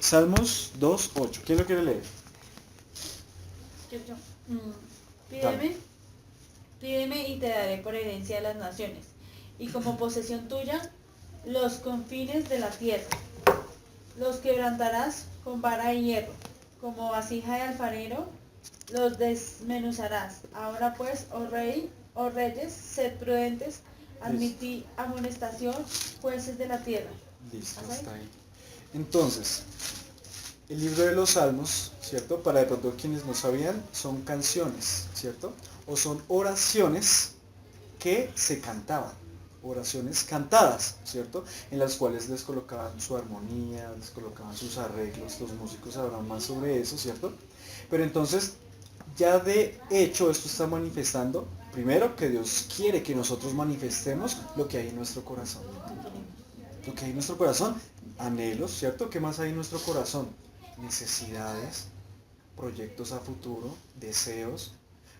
Salmos 2:8. ¿Quién lo quiere leer? Yo. Dale. Pídeme y te daré por herencia a las naciones, y como posesión tuya los confines de la tierra. Los quebrantarás con vara de hierro, como vasija de alfarero los desmenuzarás. Ahora pues, oh rey, oh reyes, sed prudentes, admitid amonestación, jueces de la tierra. Listo, ¿Hasta ahí? está ahí. Entonces, el libro de los Salmos, ¿cierto? Para de pronto quienes no sabían, son canciones, ¿cierto? O son oraciones que se cantaban, oraciones cantadas, ¿cierto? En las cuales les colocaban su armonía, les colocaban sus arreglos, los músicos hablan más sobre eso, ¿cierto? Pero entonces, ya de hecho esto está manifestando, primero, que Dios quiere que nosotros manifestemos lo que hay en nuestro corazón. Lo que hay en nuestro corazón, anhelos, ¿cierto? ¿Qué más hay en nuestro corazón? Necesidades, proyectos a futuro, deseos,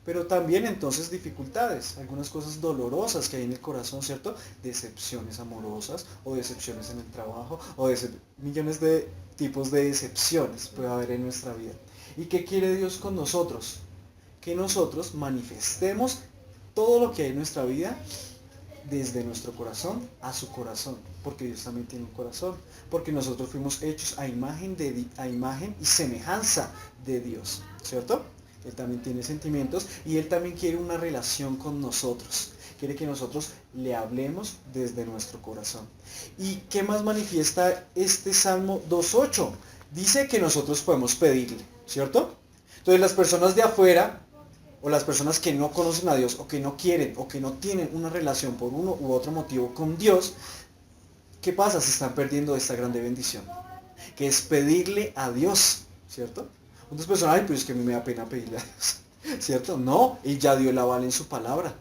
pero también entonces dificultades, algunas cosas dolorosas que hay en el corazón, ¿cierto? Decepciones amorosas o decepciones en el trabajo o millones de tipos de decepciones puede haber en nuestra vida. ¿Y qué quiere Dios con nosotros? Que nosotros manifestemos todo lo que hay en nuestra vida desde nuestro corazón a su corazón, porque Dios también tiene un corazón, porque nosotros fuimos hechos a imagen y semejanza de Dios, ¿cierto? Él también tiene sentimientos y Él también quiere una relación con nosotros. Quiere que nosotros le hablemos desde nuestro corazón. ¿Y qué más manifiesta este Salmo 2:8? Dice que nosotros podemos pedirle, ¿cierto? Entonces las personas de afuera, o las personas que no conocen a Dios, o que no quieren, o que no tienen una relación por uno u otro motivo con Dios, ¿qué pasa? Se están perdiendo de esta grande bendición, que es pedirle a Dios, ¿cierto? Muchas personas, ay, pero es que a mí me da pena pedirle a Dios, ¿cierto? No, Él ya dio el aval en su palabra.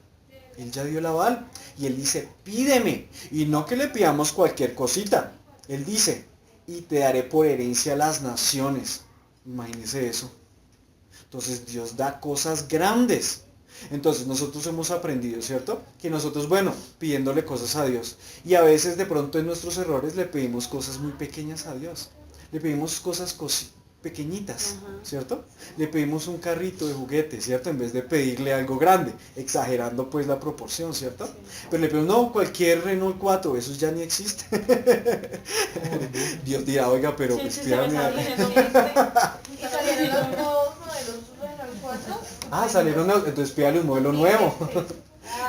Él ya dio el aval. Y Él dice, pídeme. Y no que le pidamos cualquier cosita. Él dice, y te daré por herencia a las naciones. Imagínese eso. Entonces Dios da cosas grandes. Entonces nosotros hemos aprendido, ¿cierto? Que nosotros, bueno, pidiéndole cosas a Dios. Y a veces de pronto en nuestros errores le pedimos cosas muy pequeñas a Dios. Le pedimos cosas pequeñitas, ¿cierto? Le pedimos un carrito de juguete, ¿cierto? En vez de pedirle algo grande, exagerando pues la proporción, ¿cierto? Sí. Pero le pedimos, no, cualquier Renault 4, esos ya ni existe. Dios dirá, oiga, pero Sí, pues sí, pídame se me algo. ¿Y salieron los nuevos modelos Renault 4? Ah, salieron, entonces pídale un modelo nuevo.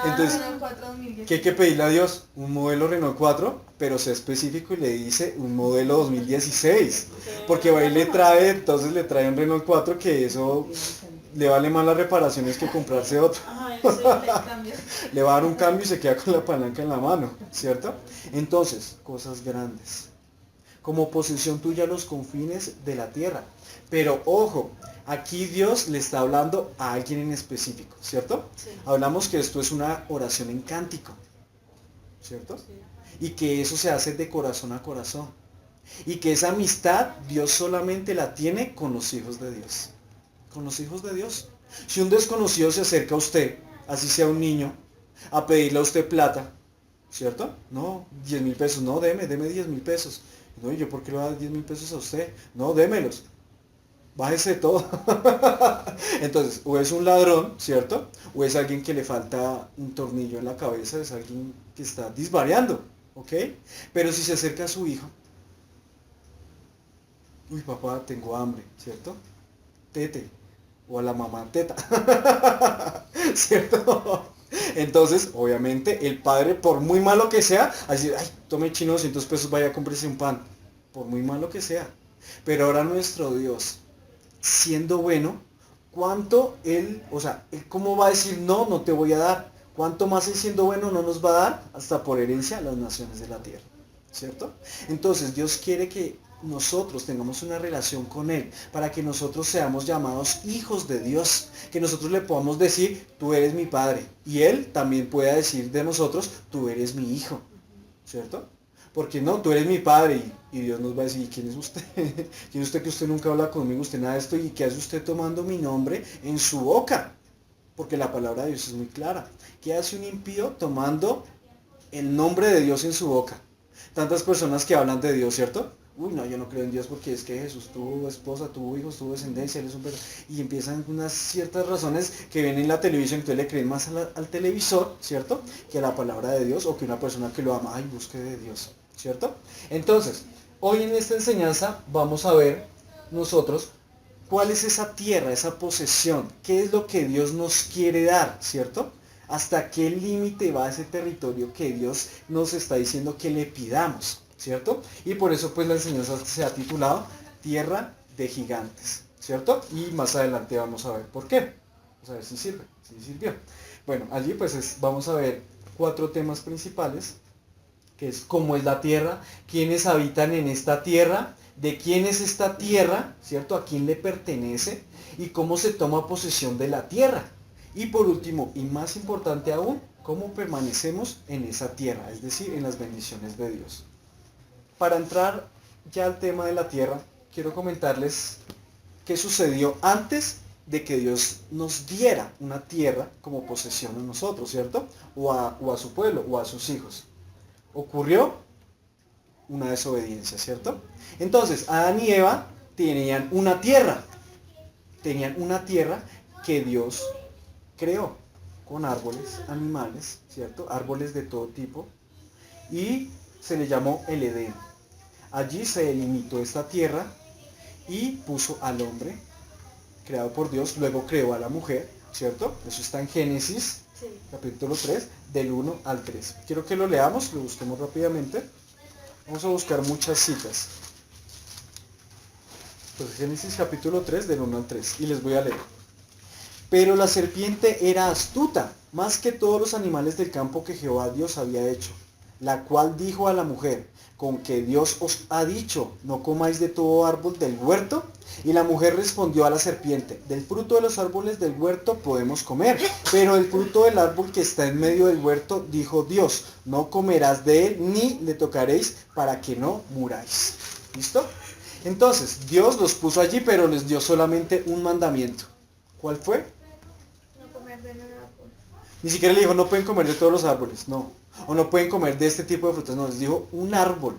Entonces, Renault 4 2010. ¿qué hay que pedirle a Dios? Un modelo Renault 4, pero sea específico y le dice un modelo 2016. Porque va y le trae, entonces le trae un Renault 4 que eso le vale más las reparaciones que comprarse otro. Ajá, eso le cambia. Le va a dar un cambio y se queda con la palanca en la mano, ¿cierto? Entonces, cosas grandes. Como posesión tuya los confines de la tierra. Pero ojo, aquí Dios le está hablando a alguien en específico, ¿cierto? Sí. Hablamos que esto es una oración en cántico, ¿cierto? Sí. Y que eso se hace de corazón a corazón. Y que esa amistad Dios solamente la tiene con los hijos de Dios. Con los hijos de Dios. Si un desconocido se acerca a usted, así sea un niño, a pedirle a usted plata, ¿cierto? No, 10.000 pesos, no, deme 10.000 pesos. No, ¿y yo por qué le voy a dar 10.000 pesos a usted? No, démelos. Bájese todo. Entonces, o es un ladrón, ¿cierto? O es alguien que le falta un tornillo en la cabeza, es alguien que está disvariando, ¿ok? Pero si se acerca a su hijo, uy, papá, tengo hambre, ¿cierto? Tete. O a la mamá, teta. ¿Cierto? Entonces, obviamente, el padre, por muy malo que sea, así, ay, tome chino 200 pesos, vaya a comprarse un pan. Por muy malo que sea. Pero ahora nuestro Dios, siendo bueno, ¿cuánto Él, o sea, Él cómo va a decir no, no te voy a dar? ¿Cuánto más Él siendo bueno no nos va a dar hasta por herencia las naciones de la tierra? ¿Cierto? Entonces Dios quiere que nosotros tengamos una relación con Él, para que nosotros seamos llamados hijos de Dios, que nosotros le podamos decir, tú eres mi padre, y Él también pueda decir de nosotros, tú eres mi hijo, ¿cierto? Porque no, tú eres mi padre, y Dios nos va a decir, ¿y quién es usted? ¿Quién es usted que usted nunca habla conmigo, usted nada de esto, y qué hace usted tomando mi nombre en su boca? Porque la palabra de Dios es muy clara. ¿Qué hace un impío tomando el nombre de Dios en su boca? Tantas personas que hablan de Dios, ¿cierto? uy, no, yo no creo en Dios porque es que Jesús tuvo esposa, tuvo hijos, tuvo descendencia, él es un y empiezan unas ciertas razones que ven en la televisión, que le creen más al televisor, ¿cierto? Que a la palabra de Dios, o que una persona que lo ama, ay, busque de Dios, ¿cierto? Entonces, hoy en esta enseñanza vamos a ver nosotros cuál es esa tierra, esa posesión, qué es lo que Dios nos quiere dar, ¿cierto? Hasta qué límite va ese territorio que Dios nos está diciendo que le pidamos, ¿cierto? Y por eso pues la enseñanza se ha titulado Tierra de Gigantes, ¿cierto? Y más adelante vamos a ver por qué. Vamos a ver si sirve, si sirvió. Bueno, allí pues vamos a ver 4 temas principales, que es cómo es la tierra, quiénes habitan en esta tierra, de quién es esta tierra, ¿cierto? A quién le pertenece y cómo se toma posesión de la tierra. Y por último, y más importante aún, cómo permanecemos en esa tierra, es decir, en las bendiciones de Dios. Para entrar ya al tema de la tierra, quiero comentarles qué sucedió antes de que Dios nos diera una tierra como posesión a nosotros, ¿cierto? O a su pueblo, o a sus hijos. Ocurrió una desobediencia, ¿cierto? Entonces, Adán y Eva tenían una tierra que Dios creó con árboles, animales, ¿cierto? Árboles de todo tipo, y se le llamó el Edén. Allí se delimitó esta tierra y puso al hombre, creado por Dios, luego creó a la mujer, ¿cierto? Eso está en Génesis, Sí. capítulo 3, del 1 al 3. Quiero que lo leamos, lo busquemos rápidamente. Vamos a buscar muchas citas. Entonces, Génesis capítulo 3, del 1 al 3, y les voy a leer. Pero la serpiente era astuta, más que todos los animales del campo que Jehová Dios había hecho, la cual dijo a la mujer, con que Dios os ha dicho, no comáis de todo árbol del huerto. Y la mujer respondió a la serpiente, del fruto de los árboles del huerto podemos comer, pero el fruto del árbol que está en medio del huerto, dijo Dios, no comerás de él, ni le tocaréis, para que no muráis. ¿Listo? Entonces, Dios los puso allí, pero les dio solamente un mandamiento. ¿Cuál fue? No comer de nada árbol. Ni siquiera le dijo, no pueden comer de todos los árboles, no. O no pueden comer de este tipo de frutas, no, les dijo un árbol,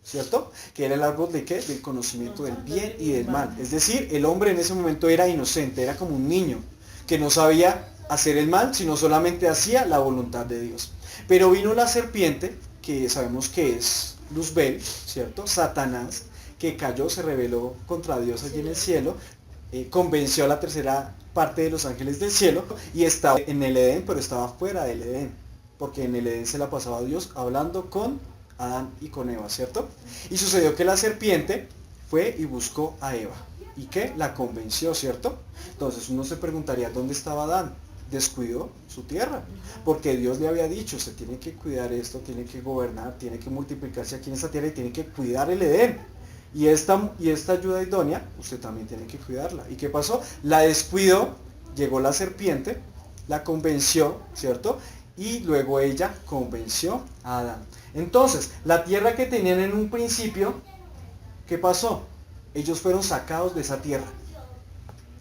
¿cierto? Que era el árbol de qué? Del conocimiento del bien y del mal. Es decir, el hombre en ese momento era inocente, era como un niño, que no sabía hacer el mal, sino solamente hacía la voluntad de Dios. Pero vino la serpiente, que sabemos que es Luzbel, ¿cierto? Satanás, que cayó, se rebeló contra Dios allí en el cielo, convenció a la tercera parte de los ángeles del cielo y estaba en el Edén, pero estaba fuera del Edén, porque en el Edén se la pasaba Dios hablando con Adán y con Eva, ¿cierto? Y sucedió que la serpiente fue y buscó a Eva y que la convenció, ¿cierto? Entonces uno se preguntaría, ¿dónde estaba Adán? Descuidó su tierra, porque Dios le había dicho, se tiene que cuidar esto, tiene que gobernar, tiene que multiplicarse aquí en esta tierra y tiene que cuidar el Edén. Y esta ayuda idónea, usted también tiene que cuidarla. ¿Y qué pasó? La descuidó, llegó la serpiente, la convenció, ¿cierto? Y luego ella convenció a Adán. Entonces, la tierra que tenían en un principio, ¿qué pasó? Ellos fueron sacados de esa tierra,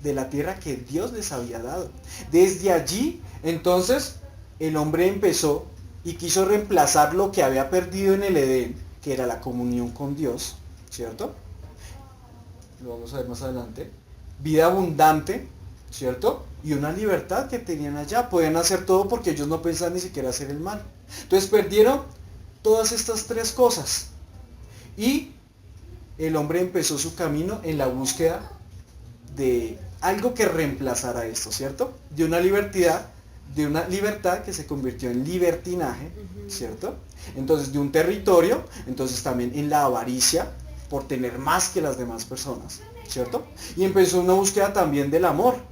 de la tierra que Dios les había dado. Desde allí, entonces, el hombre empezó y quiso reemplazar lo que había perdido en el Edén, que era la comunión con Dios, ¿cierto? Lo vamos a ver más adelante. Vida abundante, ¿cierto? Y una libertad que tenían allá. Podían hacer todo porque ellos no pensaban ni siquiera hacer el mal. Entonces perdieron todas estas 3 cosas. Y el hombre empezó su camino en la búsqueda de algo que reemplazara esto, ¿cierto? De una libertad que se convirtió en libertinaje, ¿cierto? Entonces de un territorio, entonces también en la avaricia, por tener más que las demás personas, ¿cierto? Y empezó una búsqueda también del amor.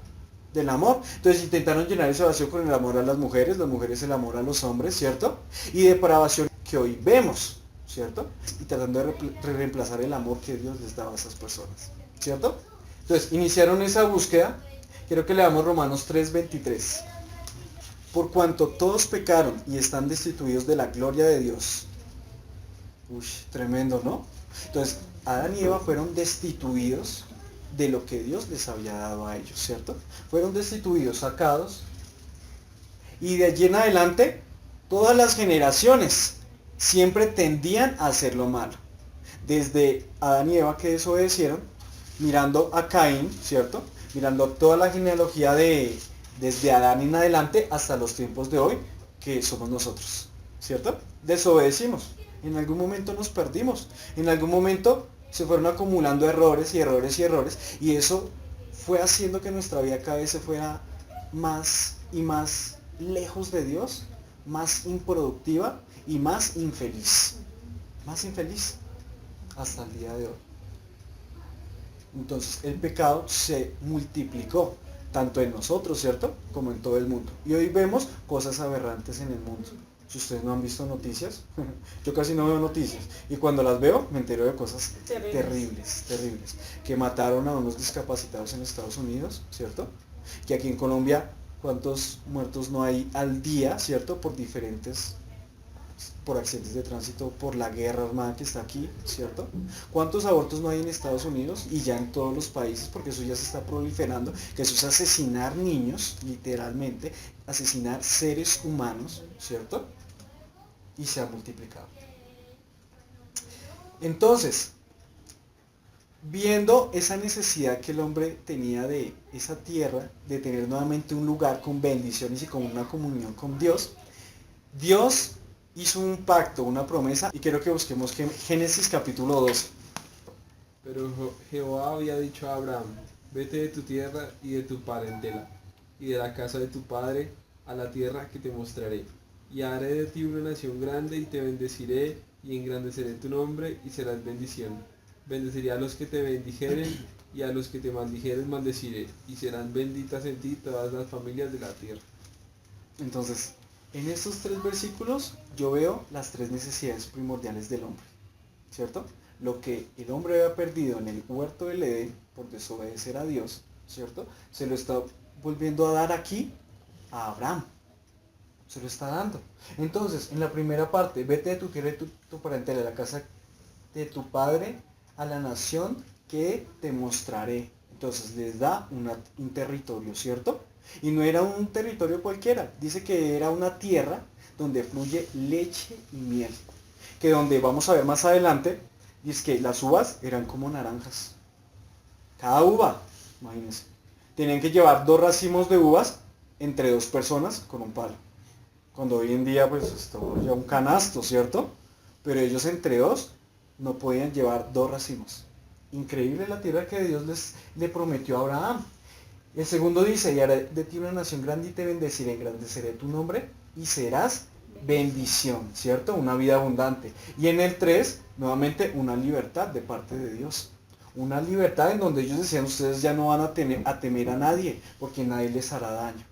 Entonces intentaron llenar ese vacío con el amor a las mujeres el amor a los hombres, ¿cierto? Y depravación que hoy vemos, ¿cierto? Y tratando de reemplazar el amor que Dios les daba a esas personas, ¿cierto? Entonces iniciaron esa búsqueda. Quiero que leamos Romanos 3:23. Por cuanto todos pecaron y están destituidos de la gloria de Dios. Uy, tremendo, ¿no? Entonces, Adán y Eva fueron destituidos de lo que Dios les había dado a ellos, ¿cierto? Fueron destituidos, sacados. Y de allí en adelante, todas las generaciones siempre tendían a hacer lo malo. desde Adán y Eva que desobedecieron, mirando a Caín, ¿cierto? Mirando toda la genealogía desde Adán en adelante hasta los tiempos de hoy, que somos nosotros, ¿cierto? Desobedecimos, en algún momento nos perdimos, en algún momento se fueron acumulando errores y errores y errores, y eso fue haciendo que nuestra vida cada vez se fuera más y más lejos de Dios, más improductiva y más infeliz hasta el día de hoy. Entonces el pecado se multiplicó tanto en nosotros, ¿cierto? Como en todo el mundo. Y hoy vemos cosas aberrantes en el mundo. Si ustedes no han visto noticias, yo casi no veo noticias. Y cuando las veo, me entero de cosas terribles. Que mataron a unos discapacitados en Estados Unidos, ¿cierto? Que aquí en Colombia, ¿cuántos muertos no hay al día, ¿cierto? Por accidentes de tránsito, por la guerra armada que está aquí, ¿cierto? ¿Cuántos abortos no hay en Estados Unidos y ya en todos los países? Porque eso ya se está proliferando, que eso es asesinar niños, literalmente, asesinar seres humanos, ¿cierto? Y se ha multiplicado. Entonces, viendo esa necesidad que el hombre tenía de esa tierra, de tener nuevamente un lugar con bendiciones y con una comunión con Dios, Dios hizo un pacto, una promesa, y quiero que busquemos Génesis capítulo 12. Pero Jehová había dicho a Abraham, vete de tu tierra y de tu parentela, y de la casa de tu padre, a la tierra que te mostraré. Y haré de ti una nación grande, y te bendeciré, y engrandeceré tu nombre, y serás bendición. Bendeciré a los que te bendijeren, y a los que te maldijeren maldeciré, y serán benditas en ti todas las familias de la tierra. Entonces, en estos 3 versículos yo veo las 3 necesidades primordiales del hombre, ¿cierto? Lo que el hombre había perdido en el huerto del Edén por desobedecer a Dios, ¿cierto? Se lo está volviendo a dar aquí a Abraham. Se lo está dando. Entonces, en la primera parte, vete de tu tierra y tu parentela, de la casa de tu padre, a la nación que te mostraré. Entonces les da un territorio, ¿cierto? Y no era un territorio cualquiera, dice que era una tierra donde fluye leche y miel. Que donde vamos a ver más adelante, dice que las uvas eran como naranjas. Cada uva, imagínense, tenían que llevar 2 racimos de uvas entre 2 personas con un palo. Cuando hoy en día pues esto ya un canasto, ¿cierto? Pero ellos entre 2 no podían llevar 2 racimos. Increíble la tierra que Dios le prometió a Abraham. El segundo dice, y haré de ti una nación grande y te bendeciré, engrandeceré tu nombre y serás bendición, ¿cierto? Una vida abundante. Y en el 3, nuevamente, una libertad de parte de Dios. Una libertad en donde ellos decían, ustedes ya no van a temer a nadie, porque nadie les hará daño,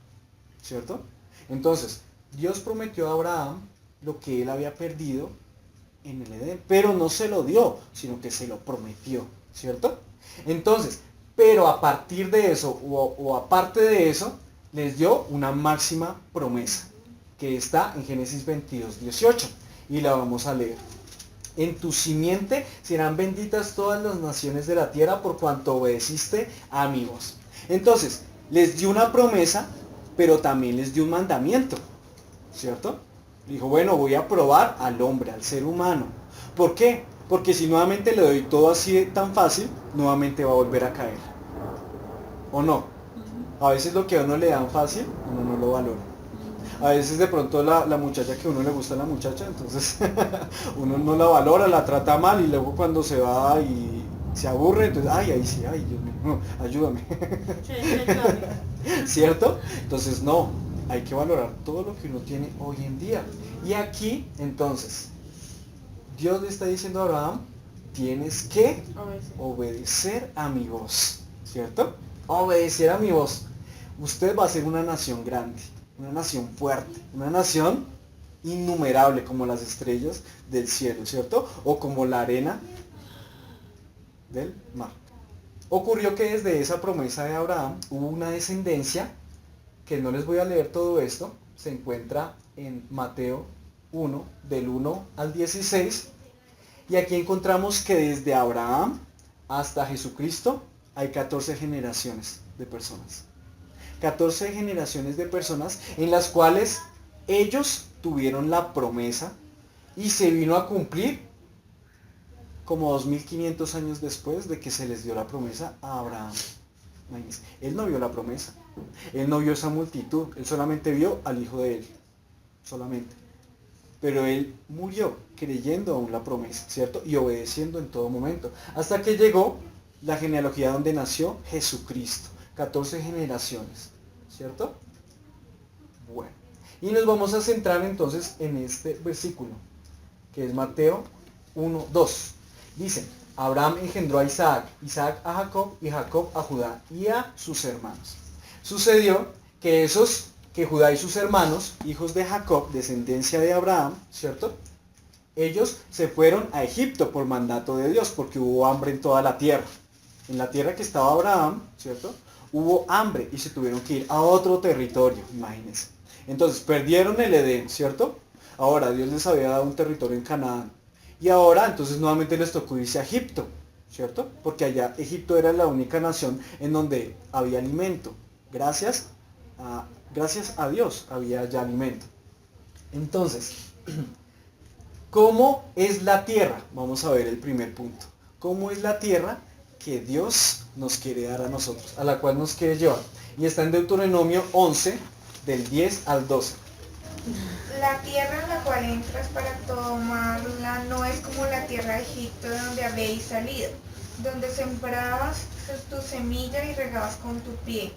¿cierto? Entonces, Dios prometió a Abraham lo que él había perdido en el Edén, pero no se lo dio, sino que se lo prometió, ¿cierto? Entonces, pero a partir de eso, o aparte de eso, les dio una máxima promesa, que está en Génesis 22:18, y la vamos a leer. En tu simiente serán benditas todas las naciones de la tierra por cuanto obedeciste a mi voz. Entonces, les dio una promesa, pero también les dio un mandamiento, ¿cierto? Dijo, bueno, voy a probar al hombre, al ser humano. ¿Por qué? Porque si nuevamente le doy todo así tan fácil, nuevamente va a volver a caer. ¿O no? A veces lo que a uno le dan fácil, uno no lo valora. A veces de pronto la muchacha que a uno le gusta a la muchacha, entonces uno no la valora, la trata mal y luego cuando se va y se aburre, entonces, ahí sí, Dios mío, no, ayúdame. ¿Cierto? Entonces no, hay que valorar todo lo que uno tiene hoy en día. Y aquí, entonces, Dios le está diciendo a Abraham, tienes que obedecer a mi voz, ¿cierto? Obedecer a mi voz. Usted va a ser una nación grande, una nación fuerte, una nación innumerable como las estrellas del cielo, ¿cierto? O como la arena del mar. Ocurrió que desde esa promesa de Abraham hubo una descendencia, que no les voy a leer todo esto, se encuentra en Mateo 1, del 1 al 16, y aquí encontramos que desde Abraham hasta Jesucristo hay 14 generaciones de personas. 14 generaciones de personas en las cuales ellos tuvieron la promesa y se vino a cumplir como 2500 años después de que se les dio la promesa a Abraham. Imagínense, él no vio la promesa, él no vio esa multitud, él solamente vio al hijo de él, solamente. Pero él murió creyendo aún la promesa, ¿cierto? Y obedeciendo en todo momento. Hasta que llegó la genealogía donde nació Jesucristo. 14 generaciones, ¿cierto? Bueno. Y nos vamos a centrar entonces en este versículo, que es Mateo 1, 2. Dice, Abraham engendró a Isaac, Isaac a Jacob y Jacob a Judá y a sus hermanos. Sucedió que Judá y sus hermanos, hijos de Jacob, descendencia de Abraham, ¿cierto? Ellos se fueron a Egipto por mandato de Dios, porque hubo hambre en toda la tierra. En la tierra que estaba Abraham, ¿cierto? Hubo hambre y se tuvieron que ir a otro territorio, imagínense. Entonces perdieron el Edén, ¿cierto? Ahora Dios les había dado un territorio en Canaán. Y ahora entonces nuevamente les tocó irse a Egipto, ¿cierto? Porque allá Egipto era la única nación en donde había alimento. Gracias a Dios había ya alimento. Entonces, ¿cómo es la tierra? Vamos a ver el primer punto. ¿Cómo es la tierra que Dios nos quiere dar a nosotros, a la cual nos quiere llevar? Y está en Deuteronomio 11, del 10 al 12. La tierra en la cual entras para tomarla no es como la tierra de Egipto de donde habéis salido, donde sembrabas tu semilla y regabas con tu pie,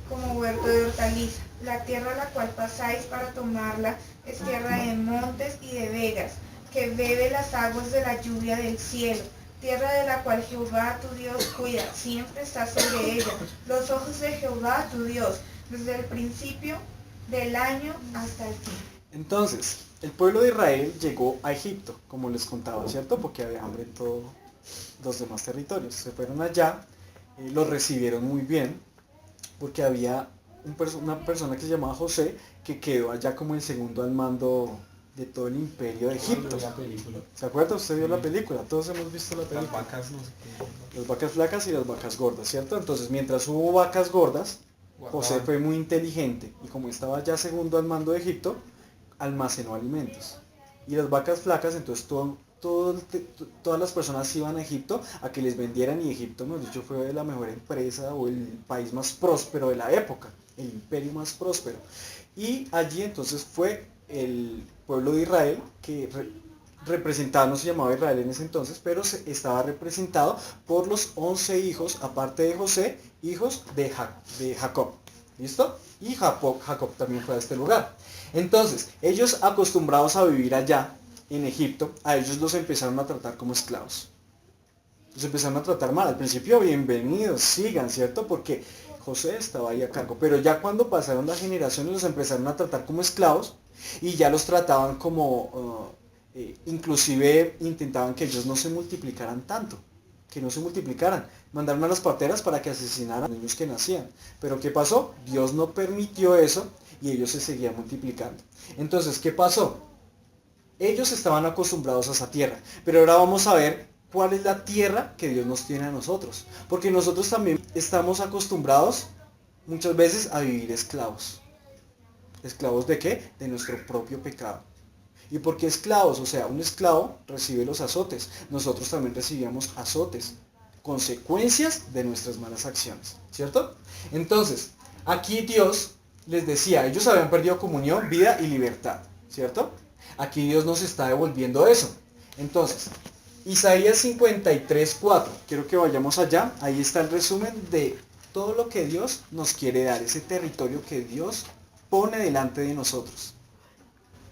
como huerto de hortaliza. La tierra a la cual pasáis para tomarla es tierra de montes y de vegas, que bebe las aguas de la lluvia del cielo. Tierra de la cual Jehová tu Dios cuida, siempre está sobre ella. Los ojos de Jehová tu Dios, desde el principio del año hasta el fin. Entonces, el pueblo de Israel llegó a Egipto, como les contaba, ¿cierto? Porque había hambre en todos los demás territorios. Se fueron allá, los recibieron muy bien, porque había una persona que se llamaba José, que quedó allá como el segundo al mando de todo el imperio de Egipto. La película. ¿Se acuerda? Usted vio la película, todos hemos visto la Las película. vacas no sé qué. Las vacas flacas y las vacas gordas, ¿cierto? Entonces, mientras hubo vacas gordas, José fue muy inteligente y como estaba ya segundo al mando de Egipto, almacenó alimentos. Y las vacas flacas, entonces todas las personas iban a Egipto a que les vendieran, y Egipto, mejor dicho, fue la mejor empresa o el país más próspero de la época, el imperio más próspero. Y allí entonces fue el pueblo de Israel que representado, no se llamaba Israel en ese entonces, pero estaba representado por los 11 hijos, aparte de José, hijos de Jacob. ¿Listo? Y Jacob también fue a este lugar. Entonces, ellos acostumbrados a vivir allá, en Egipto, a ellos los empezaron a tratar como esclavos. Los empezaron a tratar mal. Al principio, bienvenidos, sigan, ¿cierto? Porque José estaba ahí a cargo. Pero ya cuando pasaron las generaciones, los empezaron a tratar como esclavos y ya los trataban como... inclusive intentaban que ellos no se multiplicaran tanto, que no se multiplicaran. Mandaron a las parteras para que asesinaran a los niños que nacían. Pero ¿qué pasó? Dios no permitió eso y ellos se seguían multiplicando. Entonces, ¿qué pasó? Ellos estaban acostumbrados a esa tierra, pero ahora vamos a ver cuál es la tierra que Dios nos tiene a nosotros. Porque nosotros también estamos acostumbrados muchas veces a vivir esclavos. ¿Esclavos de qué? De nuestro propio pecado. ¿Y por qué esclavos? O sea, un esclavo recibe los azotes. Nosotros también recibíamos azotes, consecuencias de nuestras malas acciones, ¿cierto? Entonces, aquí Dios les decía, ellos habían perdido comunión, vida y libertad, ¿cierto? Aquí Dios nos está devolviendo eso. Entonces, Isaías 53:4, quiero que vayamos allá, ahí está el resumen de todo lo que Dios nos quiere dar, ese territorio que Dios pone delante de nosotros.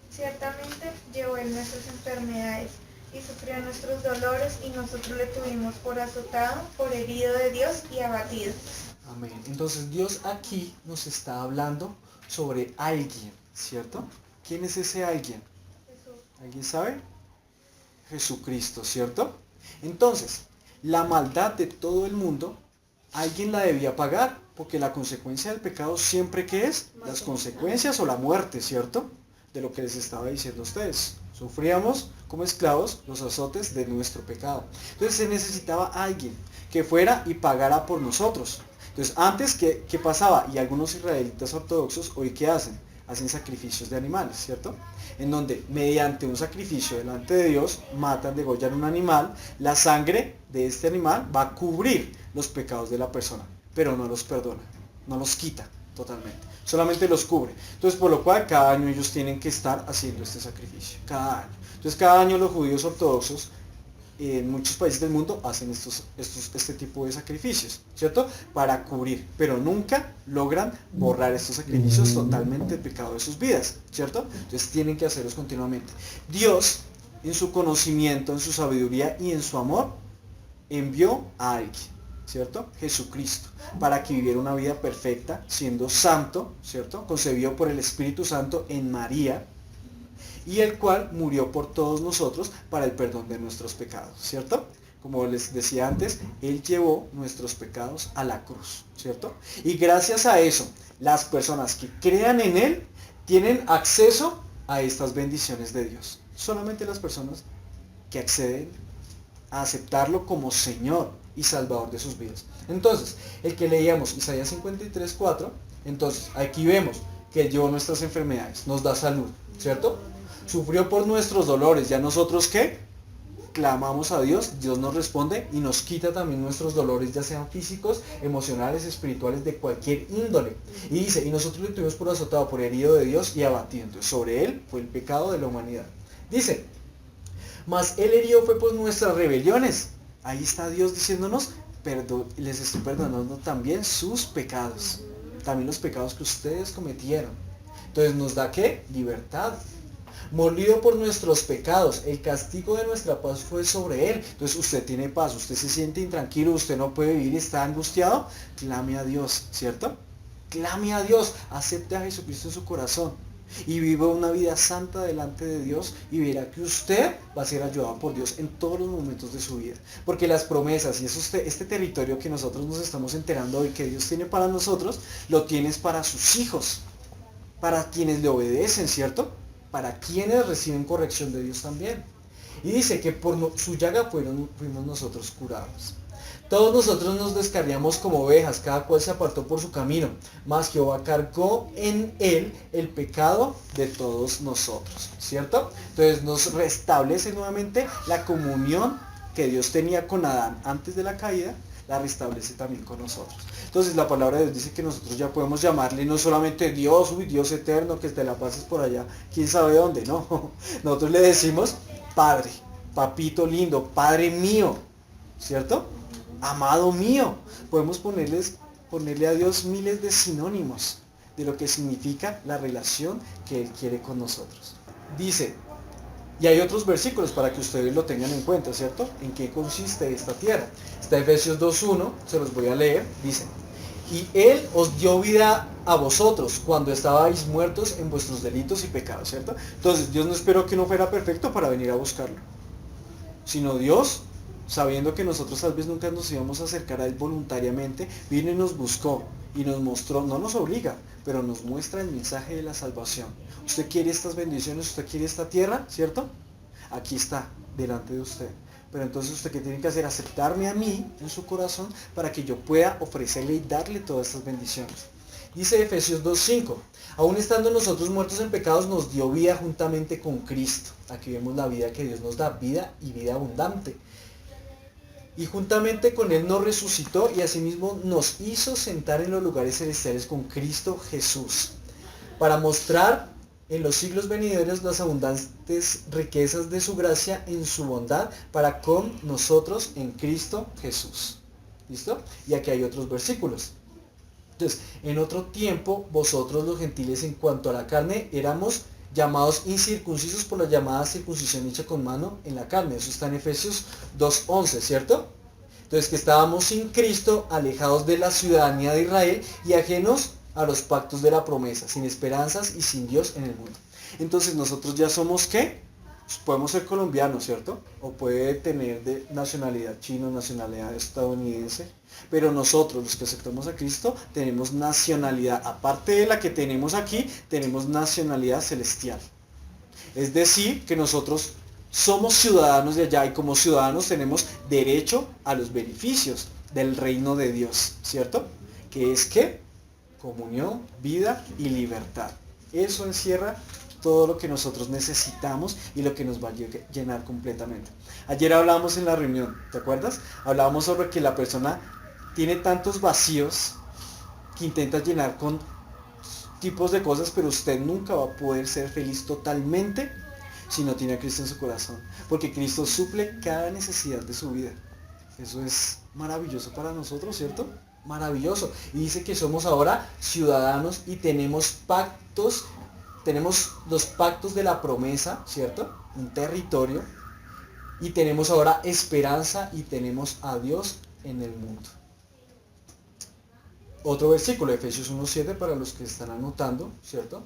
Ciertamente llevó él nuestras enfermedades y sufrió nuestros dolores, y nosotros le tuvimos por azotado, por herido de Dios y abatido. Amén. Entonces Dios aquí nos está hablando sobre alguien, ¿cierto? ¿Quién es ese alguien? Jesús. ¿Alguien sabe? Jesucristo, ¿cierto? Entonces, la maldad de todo el mundo, alguien la debía pagar, porque la consecuencia del pecado siempre, ¿qué es? Las consecuencias o la muerte, ¿cierto? De lo que les estaba diciendo a ustedes. Sufríamos como esclavos los azotes de nuestro pecado. Entonces se necesitaba alguien que fuera y pagara por nosotros. Entonces antes, ¿qué pasaba? Y algunos israelitas ortodoxos, hoy ¿qué hacen? hacen sacrificios de animales, ¿cierto? En donde mediante un sacrificio delante de Dios matan, degollan un animal, la sangre de este animal va a cubrir los pecados de la persona, pero no los perdona, no los quita totalmente, solamente los cubre. Entonces, por lo cual cada año ellos tienen que estar haciendo este sacrificio, cada año. Entonces, cada año los judíos ortodoxos en muchos países del mundo hacen este tipo de sacrificios, ¿cierto? Para cubrir, pero nunca logran borrar estos sacrificios totalmente el pecado de sus vidas, ¿cierto? Entonces tienen que hacerlos continuamente. Dios, en su conocimiento, en su sabiduría y en su amor, envió a alguien, ¿cierto? Jesucristo, para que viviera una vida perfecta, siendo santo, ¿cierto? Concebido por el Espíritu Santo en María, y el cual murió por todos nosotros para el perdón de nuestros pecados, ¿cierto? Como les decía antes, Él llevó nuestros pecados a la cruz, ¿cierto? Y gracias a eso, las personas que crean en Él tienen acceso a estas bendiciones de Dios. Solamente las personas que acceden a aceptarlo como Señor y Salvador de sus vidas. Entonces, el que leíamos Isaías 53:4, entonces aquí vemos que Él llevó nuestras enfermedades, nos da salud, ¿cierto? Sufrió por nuestros dolores, ya nosotros ¿qué? Clamamos a Dios, Dios nos responde y nos quita también nuestros dolores, ya sean físicos, emocionales, espirituales, de cualquier índole. Y dice, y nosotros le tuvimos por azotado, por herido de Dios y abatido. Entonces, sobre Él fue el pecado de la humanidad. Dice, mas Él herido fue por nuestras rebeliones. Ahí está Dios diciéndonos, les estoy perdonando también sus pecados, también los pecados que ustedes cometieron. Entonces, ¿nos da qué? Libertad. Molido por nuestros pecados, el castigo de nuestra paz fue sobre Él. Entonces usted tiene paz, usted se siente intranquilo, usted no puede vivir, está angustiado, clame a Dios, ¿cierto? Clame a Dios, acepte a Jesucristo en su corazón y viva una vida santa delante de Dios y verá que usted va a ser ayudado por Dios en todos los momentos de su vida. Porque las promesas y este territorio que nosotros nos estamos enterando hoy que Dios tiene para nosotros, lo tienes para sus hijos, para quienes le obedecen, ¿cierto? Para quienes reciben corrección de Dios también. Y dice que por su llaga fuimos nosotros curados. Todos nosotros nos descarriamos como ovejas, cada cual se apartó por su camino, mas Jehová cargó en Él el pecado de todos nosotros, ¿cierto? Entonces nos restablece nuevamente la comunión que Dios tenía con Adán antes de la caída, la restablece también con nosotros. Entonces la palabra de Dios dice que nosotros ya podemos llamarle no solamente Dios, uy, Dios eterno, que te la pases por allá, quién sabe dónde, no. Nosotros le decimos Padre, papito lindo, Padre mío, ¿cierto? Amado mío. Podemos ponerle a Dios miles de sinónimos de lo que significa la relación que Él quiere con nosotros. Dice, y hay otros versículos para que ustedes lo tengan en cuenta, ¿cierto? ¿En qué consiste esta tierra? Está Efesios 2:1, se los voy a leer, dice, y Él os dio vida a vosotros cuando estabais muertos en vuestros delitos y pecados, ¿cierto? Entonces Dios no esperó que uno fuera perfecto para venir a buscarlo, sino Dios, sabiendo que nosotros tal vez nunca nos íbamos a acercar a Él voluntariamente, vino y nos buscó y nos mostró, no nos obliga, pero nos muestra el mensaje de la salvación. Usted quiere estas bendiciones, usted quiere esta tierra, ¿cierto? Aquí está, delante de usted. Pero entonces usted qué tiene que hacer, aceptarme a mí en su corazón para que yo pueda ofrecerle y darle todas estas bendiciones. Dice Efesios 2:5, aún estando nosotros muertos en pecados, nos dio vida juntamente con Cristo. Aquí vemos la vida que Dios nos da, vida y vida abundante. Y juntamente con Él nos resucitó y asimismo nos hizo sentar en los lugares celestiales con Cristo Jesús, para mostrar en los siglos venideros las abundantes riquezas de su gracia en su bondad para con nosotros en Cristo Jesús. ¿Listo? Y aquí hay otros versículos. Entonces, en otro tiempo, vosotros los gentiles en cuanto a la carne éramos llamados incircuncisos por la llamada circuncisión hecha con mano en la carne. Eso está en Efesios 2:11, ¿cierto? Entonces, que estábamos sin Cristo, alejados de la ciudadanía de Israel y ajenos a los pactos de la promesa, sin esperanzas y sin Dios en el mundo. Entonces, nosotros ya somos ¿qué? Pues podemos ser colombianos, ¿cierto? O puede tener de nacionalidad chino, nacionalidad estadounidense, pero nosotros, los que aceptamos a Cristo, tenemos nacionalidad, aparte de la que tenemos aquí, tenemos nacionalidad celestial. Es decir, que nosotros somos ciudadanos de allá y como ciudadanos tenemos derecho a los beneficios del reino de Dios, ¿cierto? Que es ¿qué? Comunión, vida y libertad. Eso encierra todo lo que nosotros necesitamos y lo que nos va a llenar completamente. Ayer hablábamos en la reunión, ¿te acuerdas? Hablábamos sobre que la persona tiene tantos vacíos que intenta llenar con tipos de cosas, pero usted nunca va a poder ser feliz totalmente si no tiene a Cristo en su corazón, porque Cristo suple cada necesidad de su vida. Eso es maravilloso para nosotros, ¿cierto? Maravilloso. Y dice que somos ahora ciudadanos y tenemos pactos, tenemos los pactos de la promesa, ¿cierto? Un territorio. Y tenemos ahora esperanza y tenemos a Dios en el mundo. Otro versículo, Efesios 1:7, para los que están anotando, ¿cierto?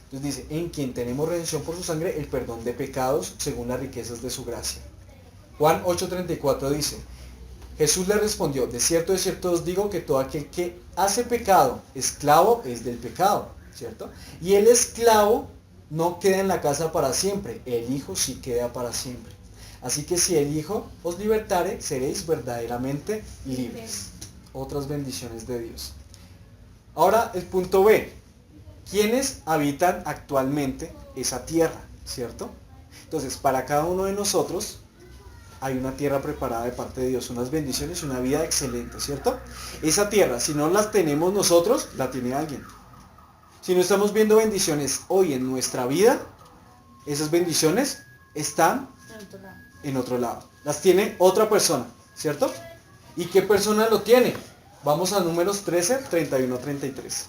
Entonces dice, en quien tenemos redención por su sangre, el perdón de pecados según las riquezas de su gracia. Juan 8:34 dice, Jesús le respondió, de cierto os digo que todo aquel que hace pecado, esclavo es del pecado, ¿cierto? Y el esclavo no queda en la casa para siempre, el Hijo sí queda para siempre. Así que si el Hijo os libertare, seréis verdaderamente libres. Otras bendiciones de Dios. Ahora el punto B. ¿Quiénes habitan actualmente esa tierra? ¿Cierto? Entonces, para cada uno de nosotros hay una tierra preparada de parte de Dios, unas bendiciones y una vida excelente, ¿cierto? Esa tierra, si no las tenemos nosotros, la tiene alguien. Si no estamos viendo bendiciones hoy en nuestra vida, esas bendiciones están en otro lado. Las tiene otra persona, ¿cierto? ¿Y qué persona lo tiene? Vamos a Números 13, 31, 33.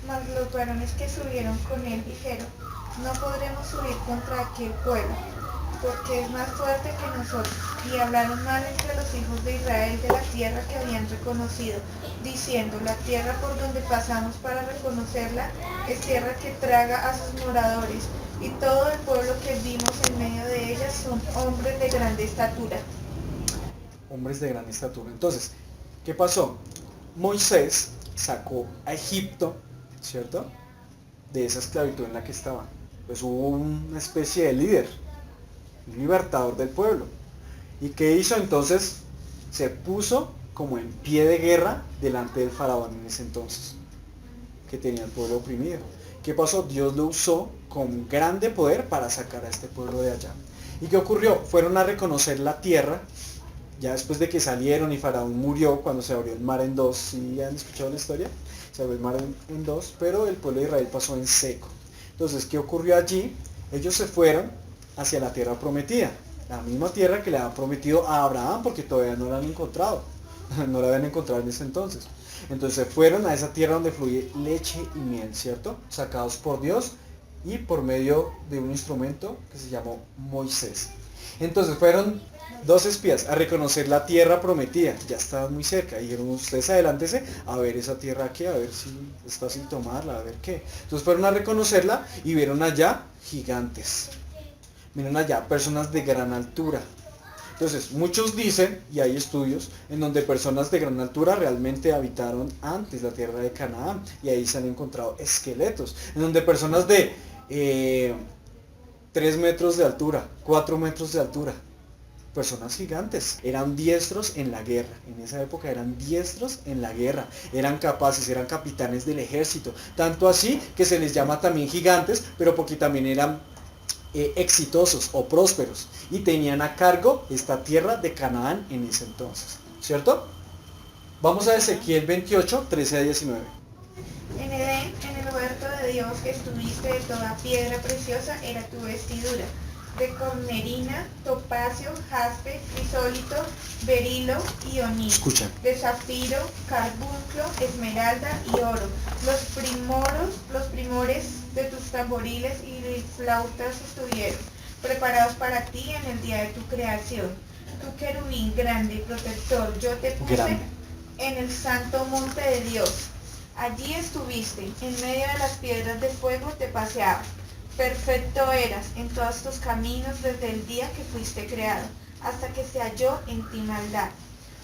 Mas los varones que subieron con él dijeron, no podremos subir contra aquel pueblo, porque es más fuerte que nosotros. Y hablaron mal entre los hijos de Israel de la tierra que habían reconocido, diciendo, la tierra por donde pasamos para reconocerla es tierra que traga a sus moradores, y todo el pueblo que vimos en medio de ella son hombres de grande estatura. Hombres de gran estatura. Entonces, ¿qué pasó? Moisés sacó a Egipto, ¿cierto? De esa esclavitud en la que estaban. Pues hubo una especie de líder, un libertador del pueblo. ¿Y qué hizo? Entonces se puso como en pie de guerra delante del faraón en ese entonces, que tenía el pueblo oprimido. ¿Qué pasó? Dios lo usó con grande poder para sacar a este pueblo de allá. ¿Y qué ocurrió? Fueron a reconocer la tierra. Ya después de que salieron y Faraón murió cuando se abrió el mar en dos, ¿sí han escuchado la historia? Se abrió el mar en dos, pero el pueblo de Israel pasó en seco. Entonces, ¿qué ocurrió allí? Ellos se fueron hacia la tierra prometida, la misma tierra que le habían prometido a Abraham, porque todavía no la han encontrado, no la habían encontrado en ese entonces. Entonces fueron a esa tierra donde fluye leche y miel, ¿cierto? Sacados por Dios y por medio de un instrumento que se llamó Moisés. Entonces fueron 2 espías a reconocer la tierra prometida, ya estaban muy cerca, dijeron ustedes adelántense a ver esa tierra aquí, a ver si es fácil tomarla, a ver qué. Entonces fueron a reconocerla y vieron allá gigantes, vieron allá personas de gran altura. Entonces muchos dicen, y hay estudios, en donde personas de gran altura realmente habitaron antes la tierra de Canaán, y ahí se han encontrado esqueletos, en donde personas de 3 metros de altura, 4 metros de altura, personas gigantes, eran diestros en la guerra, en esa época eran diestros en la guerra, eran capaces, eran capitanes del ejército, tanto así que se les llama también gigantes, pero porque también eran exitosos o prósperos y tenían a cargo esta tierra de Canaán en ese entonces, ¿cierto? Vamos a Ezequiel 28, 13 a 19. En Edén, en el huerto de Dios que estuviste, de toda piedra preciosa era tu vestidura, de cornerina, topacio, jaspe, crisólito, berilo y onís. Escucha. De zafiro, carbunclo, esmeralda y oro. Los primores de tus tamboriles y flautas estuvieron preparados para ti en el día de tu creación. Tu querubín grande y protector, yo te puse Grande. en el santo monte de Dios. Allí estuviste, en medio de las piedras de fuego te paseabas. Perfecto eras en todos tus caminos desde el día que fuiste creado, hasta que se halló en ti maldad.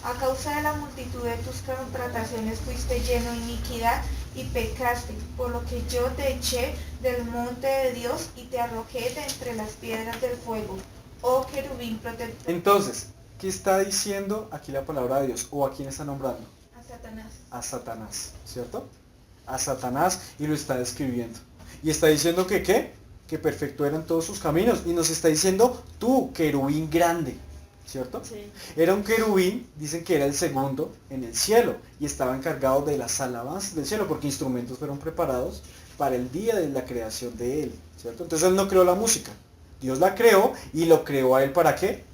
A causa de la multitud de tus contrataciones fuiste lleno de iniquidad y pecaste, por lo que yo te eché del monte de Dios y te arrojé de entre las piedras del fuego. Oh querubín protector. Entonces, ¿qué está diciendo aquí la palabra de Dios? ¿O a quién está nombrando? A Satanás. A Satanás, ¿cierto? a Satanás y lo está describiendo. Y está diciendo que ¿qué? Que perfecto eran todos sus caminos. Y nos está diciendo tú, querubín grande, ¿cierto? Sí. Era un querubín, dicen que era el segundo en el cielo y estaba encargado de las alabanzas del cielo porque instrumentos fueron preparados para el día de la creación de él, ¿cierto? Entonces él no creó la música, Dios la creó y lo creó a él ¿para qué?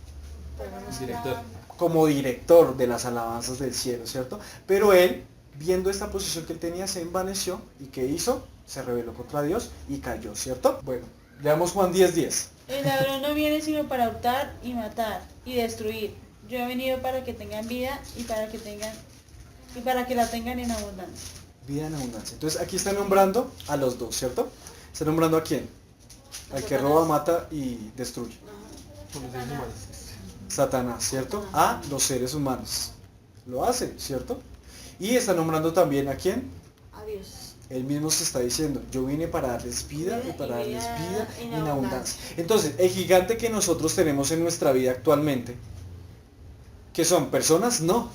Director. Como director de las alabanzas del cielo, ¿cierto? Pero él, viendo esta posición que él tenía, se envaneció y ¿qué hizo? Se rebeló contra Dios y cayó, ¿cierto? Bueno, leamos Juan 10:10. El ladrón no viene sino para hurtar y matar y destruir. Yo he venido para que tengan vida y para que la tengan en abundancia. Vida en abundancia. Entonces aquí está nombrando a los dos, ¿cierto? Está nombrando a quién? Al que roba, mata y destruye. Por los seres humanos. Satanás, ¿cierto? A los seres humanos. Lo hace, ¿cierto? Y está nombrando también a quién. Adiós. Él mismo se está diciendo, yo vine para darles vida y para darles vida en abundancia. Entonces, el gigante que nosotros tenemos en nuestra vida actualmente, ¿que son personas? No,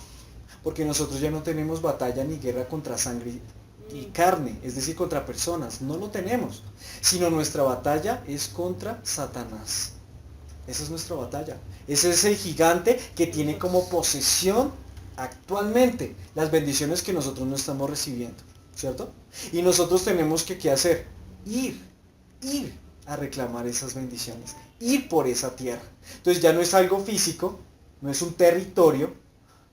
porque nosotros ya no tenemos batalla ni guerra contra sangre y carne, es decir, contra personas, no lo tenemos, sino nuestra batalla es contra Satanás. Esa es nuestra batalla. Ese es el gigante que tiene como posesión actualmente las bendiciones que nosotros no estamos recibiendo, ¿cierto? Y nosotros tenemos que, ¿qué hacer? Ir a reclamar esas bendiciones, ir por esa tierra. Entonces ya no es algo físico, no es un territorio,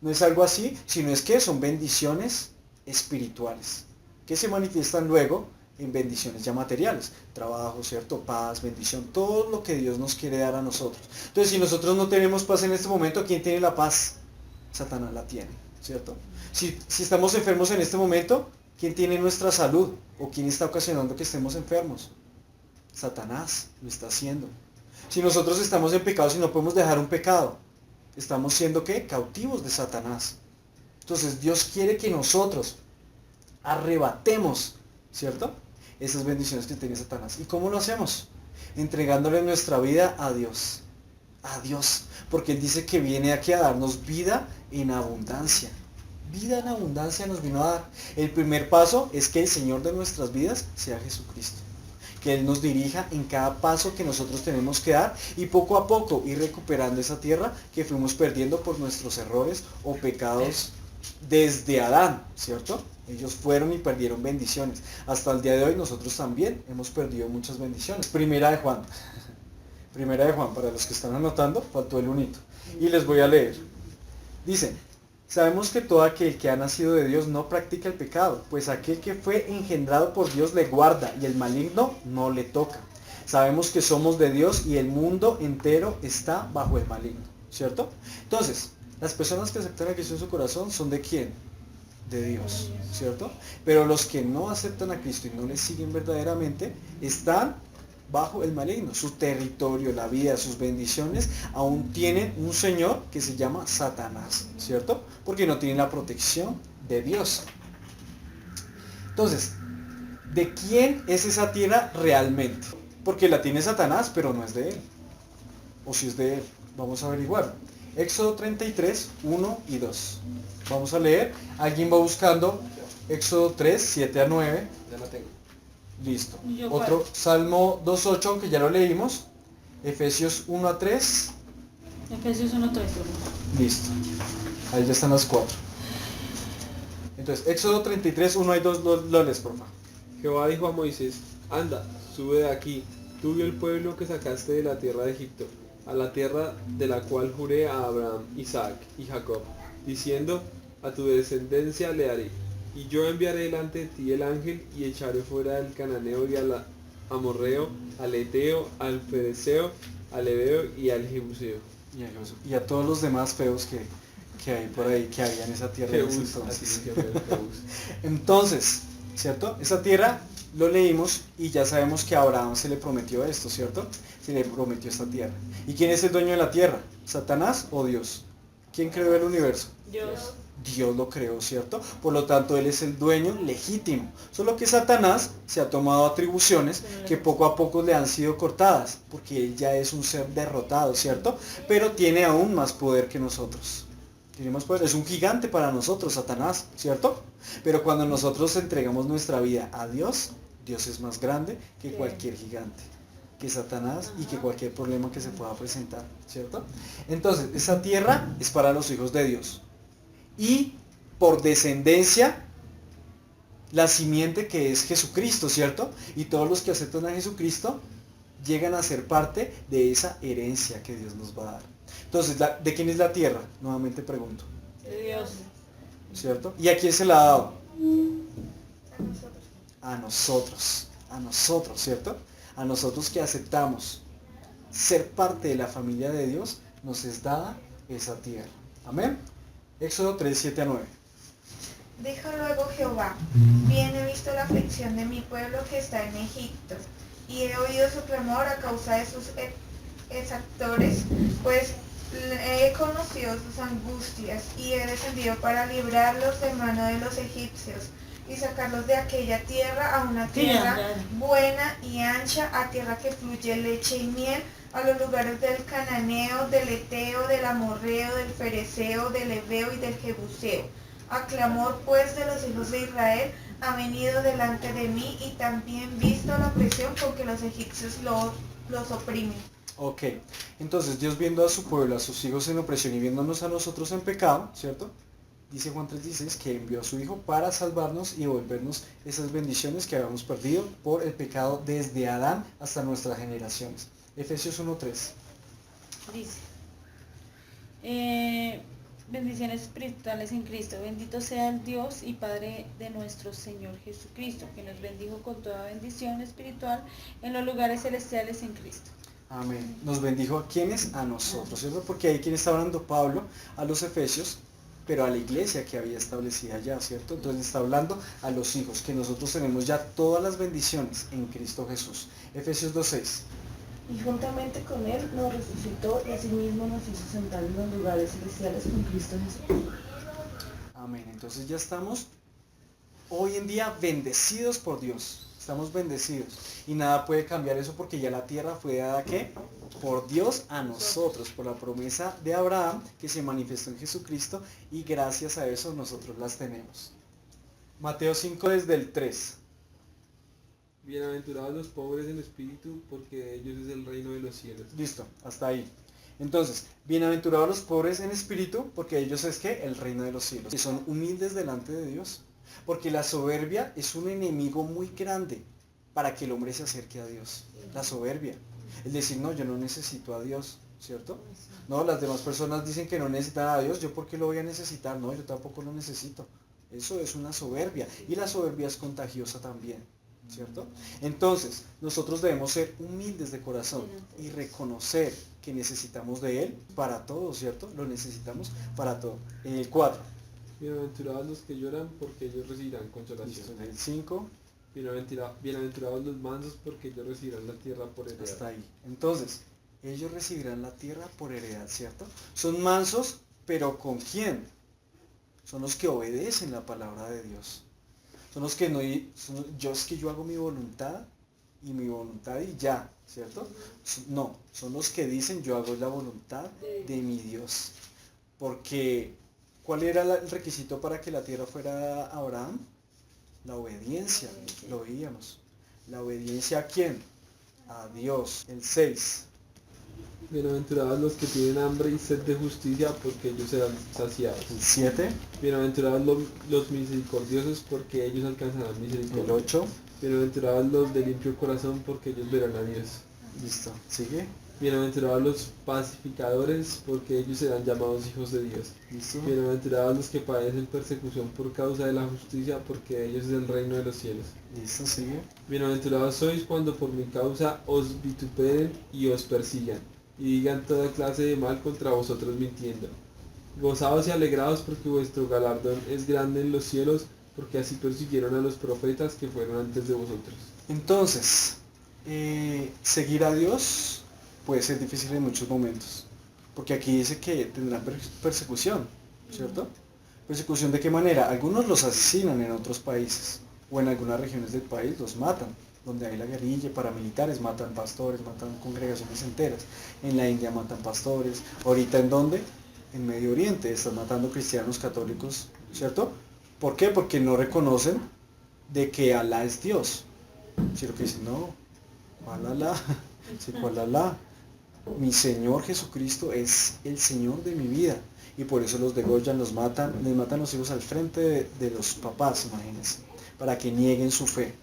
no es algo así, sino es que son bendiciones espirituales, que se manifiestan luego en bendiciones ya materiales, trabajo, ¿cierto? Paz, bendición, todo lo que Dios nos quiere dar a nosotros. Entonces, si nosotros no tenemos paz en este momento, ¿quién tiene la paz? Satanás la tiene, ¿cierto? Si estamos enfermos en este momento, ¿quién tiene nuestra salud? ¿O quién está ocasionando que estemos enfermos? Satanás lo está haciendo. Si nosotros estamos en pecado, si no podemos dejar un pecado, estamos siendo, ¿qué? Cautivos de Satanás. Entonces, Dios quiere que nosotros arrebatemos, ¿cierto? Esas bendiciones que tiene Satanás. ¿Y cómo lo hacemos? Entregándole nuestra vida a Dios. A Dios. Porque Él dice que viene aquí a darnos vida en abundancia. Vida en abundancia nos vino a dar. El primer paso es que el Señor de nuestras vidas sea Jesucristo. Que Él nos dirija en cada paso que nosotros tenemos que dar y poco a poco ir recuperando esa tierra que fuimos perdiendo por nuestros errores o pecados desde Adán, ¿cierto? Ellos fueron y perdieron bendiciones. Hasta el día de hoy nosotros también hemos perdido muchas bendiciones. Primera de Juan. Primera de Juan, para los que están anotando, faltó el unito. Y les voy a leer. Dice, sabemos que todo aquel que ha nacido de Dios no practica el pecado, pues aquel que fue engendrado por Dios le guarda y el maligno no le toca. Sabemos que somos de Dios y el mundo entero está bajo el maligno, ¿cierto? Entonces, las personas que aceptan a Cristo en su corazón son ¿de quién? De Dios, ¿cierto? Pero los que no aceptan a Cristo y no le siguen verdaderamente, están bajo el maligno. Su territorio, la vida, sus bendiciones, aún tienen un señor que se llama Satanás, ¿cierto? Porque no tienen la protección de Dios. Entonces, ¿de quién es esa tierra realmente? Porque la tiene Satanás, pero no es de él. O si es de él, vamos a averiguar. Éxodo 33, 1 y 2. Vamos a leer. Alguien va buscando Éxodo 3, 7 a 9. Ya la tengo. Listo. Yo Otro, cuál. Salmo 2.8, que ya lo leímos. Efesios 1 a 3. Efesios 1:3. Listo. Ahí ya están las 4. Entonces, Éxodo 33, 1 y 2, lo lees, por favor. Jehová dijo a Moisés, anda, sube de aquí, tú y el pueblo que sacaste de la tierra de Egipto, a la tierra de la cual juré a Abraham, Isaac y Jacob, diciendo, a tu descendencia le haré, y yo enviaré delante de ti el ángel, y echaré fuera al cananeo y al amorreo, al eteo, al fereceo, al heveo y al jebuseo. Y a todos los demás feos que hay por ahí, que había en esa tierra. En ese Jebus, entonces. así se llama el Jebus. Entonces, ¿cierto? Esa tierra lo leímos y ya sabemos que a Abraham se le prometió esto, ¿cierto? Se le prometió esta tierra. ¿Y quién es el dueño de la tierra? ¿Satanás o Dios? ¿Quién creó el universo? Dios. Dios lo creó, ¿cierto? Por lo tanto, Él es el dueño legítimo. Solo que Satanás se ha tomado atribuciones que poco a poco le han sido cortadas, porque Él ya es un ser derrotado, ¿cierto? Pero tiene aún más poder que nosotros. Tiene más poder. Es un gigante para nosotros, Satanás, ¿cierto? Pero cuando nosotros entregamos nuestra vida a Dios, Dios es más grande que cualquier gigante, que Satanás y que cualquier problema que se pueda presentar, ¿cierto? Entonces, esa tierra es para los hijos de Dios. Y por descendencia, la simiente que es Jesucristo, ¿cierto? Y todos los que aceptan a Jesucristo llegan a ser parte de esa herencia que Dios nos va a dar. Entonces, ¿de quién es la tierra? Nuevamente pregunto, De Dios. ¿cierto? ¿Y a quién se la ha dado? A nosotros. A nosotros, ¿cierto? A nosotros que aceptamos ser parte de la familia de Dios, nos es dada esa tierra. Amén. Éxodo 3, 7 a 9. Dijo luego Jehová, bien he visto la aflicción de mi pueblo que está en Egipto, y he oído su clamor a causa de sus exactores, pues he conocido sus angustias, y he descendido para librarlos de mano de los egipcios, y sacarlos de aquella tierra a una tierra buena y ancha, a tierra que fluye leche y miel, a los lugares del cananeo, del eteo, del amorreo, del fereceo, del heveo y del jebuseo. A clamor pues de los hijos de Israel ha venido delante de mí, y también visto la presión con que los egipcios los oprimen. Ok, entonces Dios viendo a su pueblo, a sus hijos en opresión y viéndonos a nosotros en pecado, ¿cierto? Dice Juan 3:16 que envió a su Hijo para salvarnos y devolvernos esas bendiciones que habíamos perdido por el pecado desde Adán hasta nuestras generaciones. Efesios 1:3. Dice, bendiciones espirituales en Cristo. Bendito sea el Dios y Padre de nuestro Señor Jesucristo, que nos bendijo con toda bendición espiritual en los lugares celestiales en Cristo. Amén. Nos bendijo a quienes, a nosotros, ¿cierto? Porque ahí quien está hablando Pablo a los Efesios, pero a la iglesia que había establecida ya, ¿cierto? Entonces está hablando a los hijos, que nosotros tenemos ya todas las bendiciones en Cristo Jesús. Efesios 2:6. Y juntamente con Él nos resucitó y asimismo nos hizo sentar en los lugares celestiales con Cristo Jesús. Amén. Entonces ya estamos hoy en día bendecidos por Dios. Estamos bendecidos. Y nada puede cambiar eso porque ya la tierra fue dada ¿qué? Por Dios a nosotros, por la promesa de Abraham que se manifestó en Jesucristo, y gracias a eso nosotros las tenemos. Mateo 5 desde el 3. Bienaventurados los pobres en espíritu, porque de ellos es el reino de los cielos. Listo, hasta ahí. Entonces, bienaventurados los pobres en espíritu, porque ellos es que el reino de los cielos, que son humildes delante de Dios. Porque la soberbia es un enemigo muy grande para que el hombre se acerque a Dios. La soberbia. El decir, no, yo no necesito a Dios, ¿cierto? No, las demás personas dicen que no necesitan a Dios, ¿yo por qué lo voy a necesitar? No, yo tampoco lo necesito. Eso es una soberbia. Y la soberbia es contagiosa también, ¿cierto? Entonces, nosotros debemos ser humildes de corazón y reconocer que necesitamos de Él para todo, ¿cierto? Lo necesitamos para todo. En el 4. Bienaventurados los que lloran, porque ellos recibirán Listo, consolación. en el 5. Bienaventurados los mansos, porque ellos recibirán la tierra por heredad. Hasta ahí. Entonces, ellos recibirán la tierra por heredad, ¿cierto? Son mansos, pero ¿con quién? Son los que obedecen la palabra de Dios. Son los que no, yo hago mi voluntad y ya, ¿cierto? No, son los que dicen yo hago la voluntad de mi Dios. Porque, ¿cuál era el requisito para que la tierra fuera a Abraham? La obediencia, lo veíamos. ¿La obediencia a quién? A Dios. El 6. Bienaventurados los que tienen hambre y sed de justicia, porque ellos serán saciados. El 7. Bienaventurados los misericordiosos, porque ellos alcanzarán El misericordia. 8. Bienaventurados los de limpio corazón, porque ellos verán a Dios. Listo. Sigue. Bienaventurados los pacificadores, porque ellos serán llamados hijos de Dios. Listo. Bienaventurados los que padecen persecución por causa de la justicia, porque de ellos es el reino de los cielos. Listo, sigue. Bienaventurados sois cuando por mi causa os vituperen y os persigan, y digan toda clase de mal contra vosotros mintiendo. Gozaos y alegraos, porque vuestro galardón es grande en los cielos, porque así persiguieron a los profetas que fueron antes de vosotros. Entonces, seguir a Dios puede ser difícil en muchos momentos. Porque aquí dice que tendrán persecución, ¿cierto? ¿Persecución de qué manera? Algunos los asesinan en otros países, o en algunas regiones del país los matan. Donde hay la guerrilla, paramilitares, matan pastores, matan congregaciones enteras. En la India matan pastores. Ahorita, ¿en dónde? en Medio Oriente, están matando cristianos católicos, ¿cierto? ¿Por qué? Porque no reconocen de que Alá es Dios. Si lo que dicen, no, ¿cuál Alá? Sí, ¿cuál Alá? Mi Señor Jesucristo es el Señor de mi vida. Y por eso los degollan, los matan, les matan los hijos al frente de los papás, imagínense, para que nieguen su fe.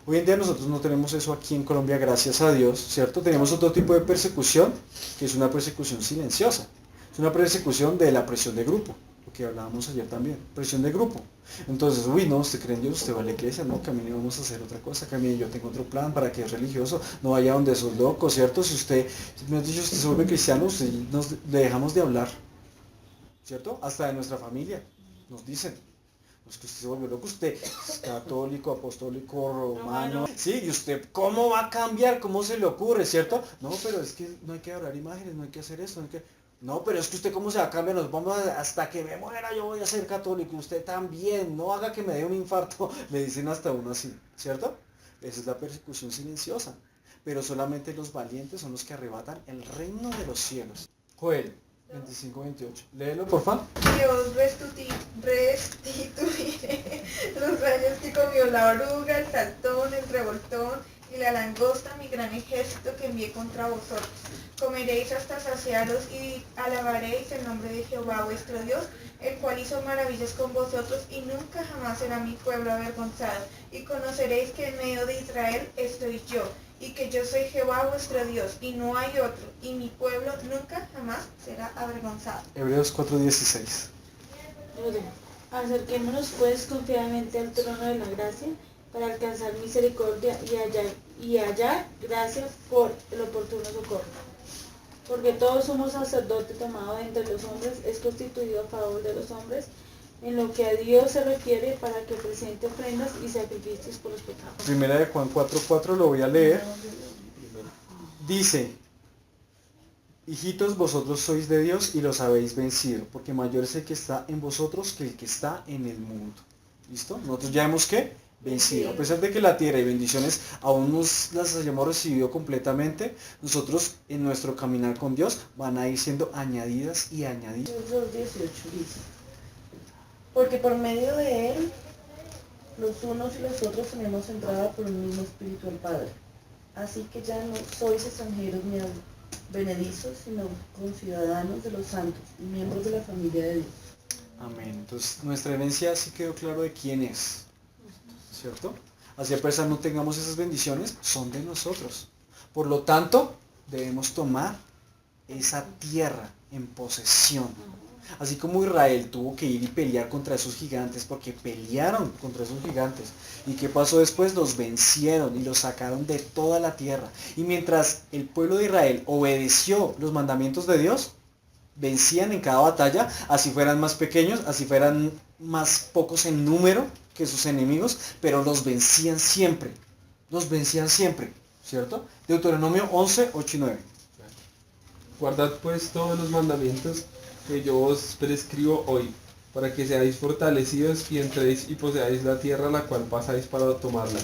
Hoy en día nosotros no tenemos eso aquí en Colombia, gracias a Dios, ¿cierto? Tenemos otro tipo de persecución, que es una persecución silenciosa. Es una persecución de la presión de grupo, lo que hablábamos ayer también, presión de grupo. Entonces, uy, no, usted cree en Dios, usted va a la iglesia, no, camine, vamos a hacer otra cosa, camine, yo tengo otro plan para que es religioso, no vaya donde esos locos, ¿cierto? Si usted, me ha dicho, usted se vuelve cristiano, usted le dejamos de hablar, ¿cierto? Hasta de nuestra familia, nos dicen. Es que usted se vuelve loco, usted es católico, apostólico, romano. Sí, y usted, ¿cómo va a cambiar? ¿Cómo se le ocurre, cierto? No, pero es que no hay que adorar imágenes, no hay que hacer esto, no hay que... No, pero es que usted cómo se va a cambiar, nos vamos hasta que me muera yo voy a ser católico, usted también, no haga que me dé un infarto, le dicen hasta uno así, ¿cierto? Esa es la persecución silenciosa, pero solamente los valientes son los que arrebatan el reino de los cielos. Joel 25-28, léelo por favor. Dios restituiré los años que comió la oruga, el saltón, el revoltón y la langosta, mi gran ejército que envié contra vosotros. Comeréis hasta saciaros y alabaréis el nombre de Jehová vuestro Dios, el cual hizo maravillas con vosotros y nunca jamás será mi pueblo avergonzado. Y conoceréis que en medio de Israel estoy yo, y que yo soy Jehová vuestro Dios, y no hay otro, y mi pueblo nunca jamás será avergonzado. Hebreos 4:16. Acerquémonos pues confiadamente al trono de la gracia para alcanzar misericordia y hallar gracia por el oportuno socorro. Porque todo sumo sacerdote tomado de entre los hombres es constituido a favor de los hombres en lo que a Dios se refiere para que presente ofrendas y sacrificios por los pecados. Primera de Juan 4:4 lo voy a leer. Dice, hijitos, vosotros sois de Dios y los habéis vencido, porque mayor es el que está en vosotros que el que está en el mundo. ¿Listo? Nosotros ya hemos ¿qué? Vencido. A pesar de que la tierra y bendiciones aún nos las hayamos recibido completamente, nosotros en nuestro caminar con Dios van a ir siendo añadidas y añadidas. 2:18 dice, porque por medio de él los unos y los otros tenemos entrada por un mismo espíritu al Padre. Así que ya no sois extranjeros ni benedizos, sino conciudadanos de los santos y miembros de la familia de Dios. Amén. Entonces nuestra herencia sí quedó claro de quién es, ¿cierto? Así a pesar no tengamos esas bendiciones, son de nosotros. Por lo tanto, debemos tomar esa tierra en posesión. Así como Israel tuvo que ir y pelear contra esos gigantes, porque pelearon contra esos gigantes. ¿Y qué pasó después? Los vencieron y los sacaron de toda la tierra. Y mientras el pueblo de Israel obedeció los mandamientos de Dios, vencían en cada batalla, así fueran más pequeños, así fueran más pocos en número que sus enemigos, pero los vencían siempre, ¿cierto? Deuteronomio 11:8-9. Guardad pues todos los mandamientos que yo os prescribo hoy, para que seáis fortalecidos y entréis y poseáis la tierra a la cual pasáis para tomarla,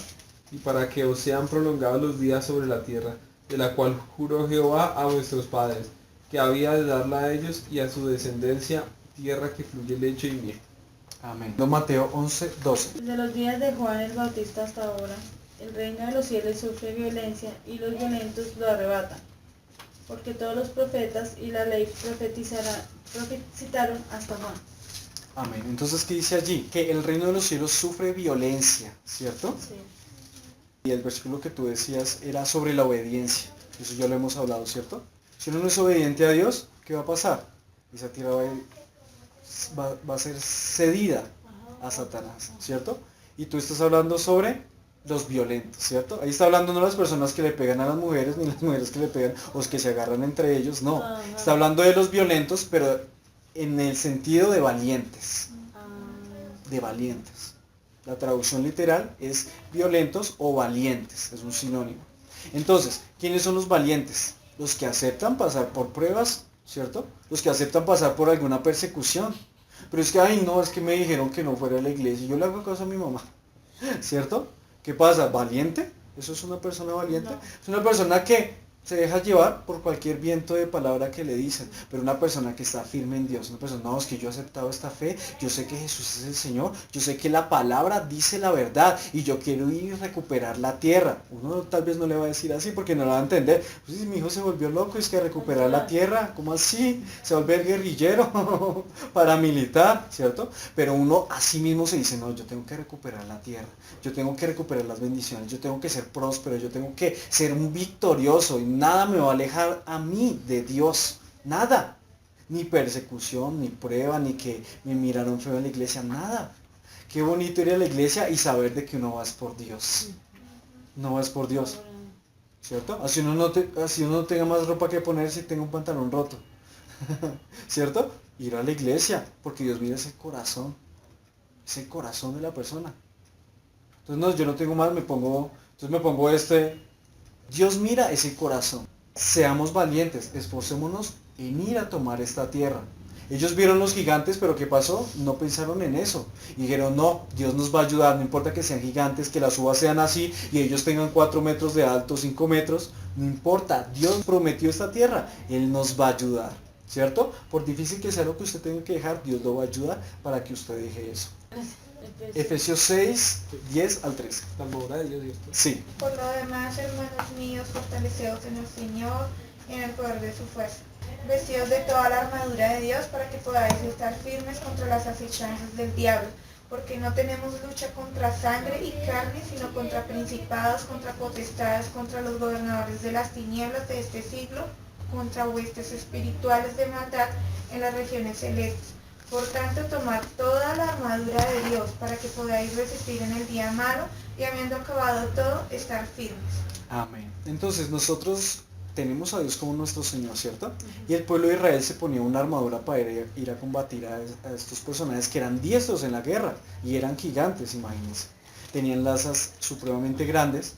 y para que os sean prolongados los días sobre la tierra, de la cual juró Jehová a vuestros padres, que había de darla a ellos y a su descendencia, tierra que fluye leche y miel. Amén. Mateo 11:12. Desde los días de Juan el Bautista hasta ahora, el reino de los cielos sufre violencia y los violentos lo arrebatan. Porque todos los profetas y la ley profetizaron hasta Juan. Amén. Entonces, ¿qué dice allí? Que el reino de los cielos sufre violencia, ¿cierto? Sí. Y el versículo que tú decías era sobre la obediencia. Eso ya lo hemos hablado, ¿cierto? Si uno no es obediente a Dios, ¿qué va a pasar? Esa tierra va a ser cedida a Satanás, ¿cierto? Y tú estás hablando sobre los violentos, ¿cierto? Ahí está hablando no las personas que le pegan a las mujeres, ni las mujeres que le pegan, o los que se agarran entre ellos, no. Está hablando de los violentos, pero en el sentido de valientes. De valientes. La traducción literal es violentos o valientes, es un sinónimo. Entonces, ¿quiénes son los valientes? Los que aceptan pasar por pruebas, ¿cierto? Los que aceptan pasar por alguna persecución. Pero es que, ay no, es que me dijeron que no fuera a la iglesia, yo le hago caso a mi mamá, ¿cierto? ¿Qué pasa? ¿Valiente? ¿Eso es una persona valiente? No. Es una persona que Se deja llevar por cualquier viento de palabra que le dicen, pero una persona que está firme en Dios, una persona, no, es que yo he aceptado esta fe, yo sé que Jesús es el Señor, yo sé que la palabra dice la verdad y yo quiero ir y recuperar la tierra. Uno tal vez no le va a decir así porque no lo va a entender. Pues si mi hijo se volvió loco, es que recuperar la tierra, ¿cómo así? Se vuelve el guerrillero paramilitar, ¿cierto? Pero uno a sí mismo se dice, no, yo tengo que recuperar la tierra, yo tengo que recuperar las bendiciones, yo tengo que ser próspero, yo tengo que ser un victorioso y nada me va a alejar a mí de Dios, nada, ni persecución, ni prueba, ni que me miraron feo en la iglesia, nada. Qué bonito ir a la iglesia y saber de que uno va es por Dios, no vas por Dios, ¿cierto? Así así uno no tenga más ropa que ponerse y tenga un pantalón roto, ¿cierto? Ir a la iglesia, porque Dios mira ese corazón de la persona. Entonces no, yo no tengo más, me pongo Dios mira ese corazón. Seamos valientes, esforcémonos en ir a tomar esta tierra. Ellos vieron los gigantes, pero ¿qué pasó? No pensaron en eso. Y dijeron, no, Dios nos va a ayudar, no importa que sean gigantes, que las uvas sean así y ellos tengan 4 metros de alto, 5 metros, no importa, Dios prometió esta tierra, Él nos va a ayudar, ¿cierto? Por difícil que sea lo que usted tenga que dejar, Dios lo va a ayudar para que usted deje eso. Efesios 6, 10 al 13. La armadura de Dios, ¿cierto? Sí. Por lo demás, hermanos míos, fortaleceos en el Señor y en el poder de su fuerza. Vestidos de toda la armadura de Dios para que podáis estar firmes contra las acechanzas del diablo. Porque no tenemos lucha contra sangre y carne, sino contra principados, contra potestades, contra los gobernadores de las tinieblas de este siglo, contra huestes espirituales de maldad en las regiones celestes. Por tanto, tomad toda la armadura de Dios para que podáis resistir en el día malo y habiendo acabado todo, estar firmes. Amén. Entonces nosotros tenemos a Dios como nuestro Señor, ¿cierto? Y el pueblo de Israel se ponía una armadura para ir a combatir a estos personajes que eran diestros en la guerra y eran gigantes, imagínense. Tenían lanzas supremamente grandes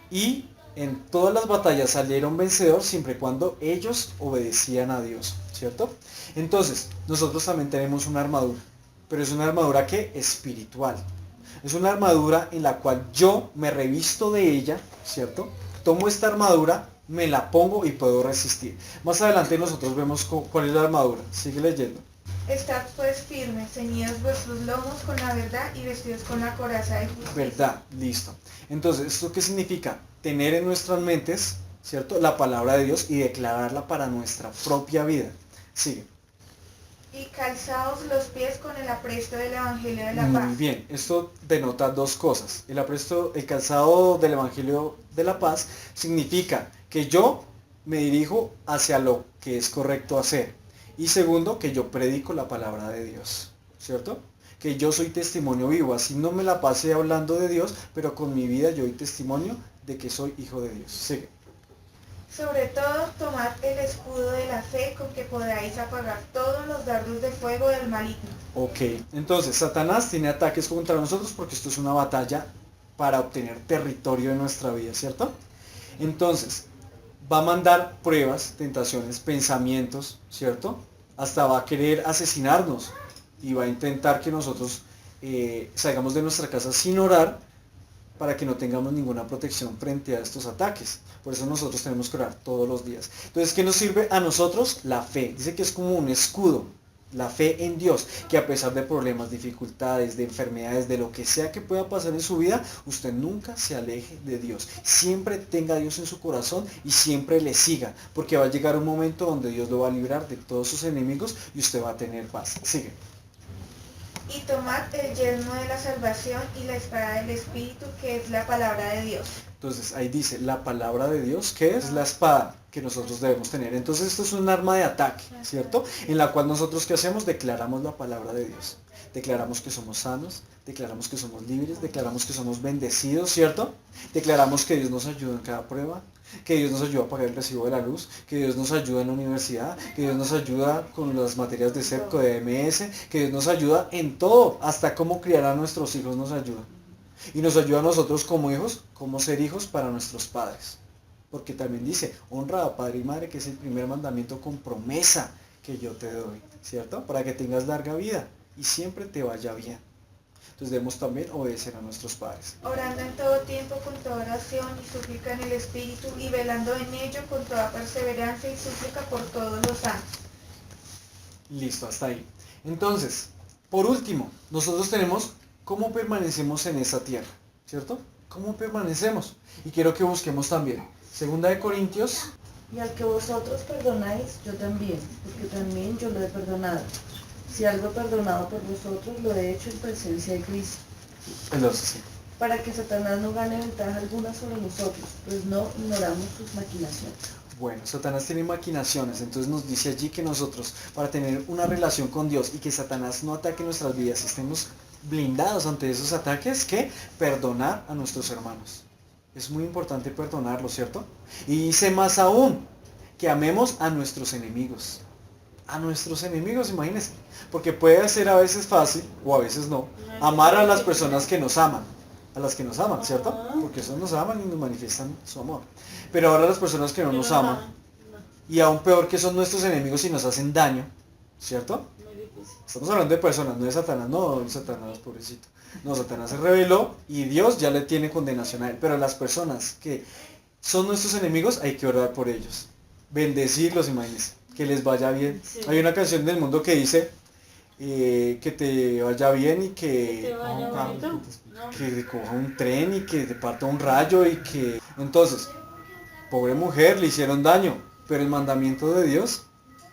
y en todas las batallas salieron vencedores siempre y cuando ellos obedecían a Dios, ¿cierto? Entonces, nosotros también tenemos una armadura, pero es una armadura que espiritual. Es una armadura en la cual yo me revisto de ella, ¿cierto? Tomo esta armadura, me la pongo y puedo resistir. Más adelante nosotros vemos cuál es la armadura. Sigue leyendo. Estad pues firmes, ceñidos vuestros lomos con la verdad y vestidos con la coraza de justicia. Verdad, listo. Entonces, ¿esto qué significa? Tener en nuestras mentes, ¿cierto? La palabra de Dios y declararla para nuestra propia vida. Sigue. Y calzaos los pies con el apresto del Evangelio de la paz. Muy bien, esto denota dos cosas. El calzado del Evangelio de la paz significa que yo me dirijo hacia lo que es correcto hacer. Y segundo, que yo predico la palabra de Dios, ¿cierto? Que yo soy testimonio vivo, así no me la pasé hablando de Dios, pero con mi vida yo doy testimonio de que soy hijo de Dios. Sigue. Sobre todo, tomad el escudo de la fe con que podáis apagar todos los dardos de fuego del maligno. Ok, entonces Satanás tiene ataques contra nosotros porque esto es una batalla para obtener territorio en nuestra vida, ¿cierto? Entonces, va a mandar pruebas, tentaciones, pensamientos, ¿cierto? Hasta va a querer asesinarnos y va a intentar que nosotros salgamos de nuestra casa sin orar para que no tengamos ninguna protección frente a estos ataques. Por eso nosotros tenemos que orar todos los días. Entonces, ¿qué nos sirve a nosotros? La fe. Dice que es como un escudo. La fe en Dios, que a pesar de problemas, dificultades, de enfermedades, de lo que sea que pueda pasar en su vida, usted nunca se aleje de Dios. Siempre tenga a Dios en su corazón y siempre le siga, porque va a llegar un momento donde Dios lo va a librar de todos sus enemigos y usted va a tener paz. Sigue. Y tomad el yelmo de la salvación y la espada del Espíritu, que es la palabra de Dios. Entonces ahí dice la palabra de Dios, que es la espada que nosotros debemos tener. Entonces esto es un arma de ataque, ¿cierto? En la cual nosotros, ¿qué hacemos? Declaramos la palabra de Dios. Declaramos que somos sanos, declaramos que somos libres, declaramos que somos bendecidos, ¿cierto? Declaramos que Dios nos ayuda en cada prueba, que Dios nos ayuda a pagar el recibo de la luz, que Dios nos ayuda en la universidad, que Dios nos ayuda con las materias de CEPCO, de MS, que Dios nos ayuda en todo, hasta cómo criar a nuestros hijos nos ayuda. Y nos ayuda a nosotros como hijos, cómo ser hijos para nuestros padres. Porque también dice, honra a padre y madre, que es el primer mandamiento con promesa que yo te doy, ¿cierto? Para que tengas larga vida y siempre te vaya bien. Entonces debemos también obedecer a nuestros padres. Orando en todo tiempo con toda oración y súplica en el Espíritu y velando en ello con toda perseverancia y súplica por todos los santos. Listo, hasta ahí. Entonces, por último, nosotros tenemos cómo permanecemos en esa tierra, ¿cierto? ¿Cómo permanecemos? Y quiero que busquemos también. Segunda de Corintios. Y al que vosotros perdonáis, yo también, porque también yo lo he perdonado. Si algo he perdonado por vosotros, lo he hecho en presencia de Cristo, Entonces, sí. para que Satanás no gane ventaja alguna sobre nosotros, pues no ignoramos sus maquinaciones. Bueno, Satanás tiene maquinaciones, entonces nos dice allí que nosotros, para tener una relación con Dios y que Satanás no ataque nuestras vidas, estemos blindados ante esos ataques, que perdonar a nuestros hermanos. Es muy importante perdonarlos, ¿cierto? Y dice más aún, que amemos a nuestros enemigos. A nuestros enemigos, imagínense. Porque puede ser a veces fácil, o a veces no, amar a las personas que nos aman. A las que nos aman, ¿cierto? Porque esos nos aman y nos manifiestan su amor. Pero ahora las personas que no nos aman, y aún peor que son nuestros enemigos y nos hacen daño, ¿cierto? Muy difícil. Estamos hablando de personas, no de Satanás, no, Satanás, pobrecito. No, Satanás se rebeló y Dios ya le tiene condenación a él. Pero las personas que son nuestros enemigos, hay que orar por ellos. Bendecirlos, imagínense, que les vaya bien. Sí. Hay una canción del mundo que dice que te vaya bien y ¿Te que, vaya bonito? No. que te coja un tren y que te parta un rayo y que... Entonces, pobre mujer, le hicieron daño, pero el mandamiento de Dios,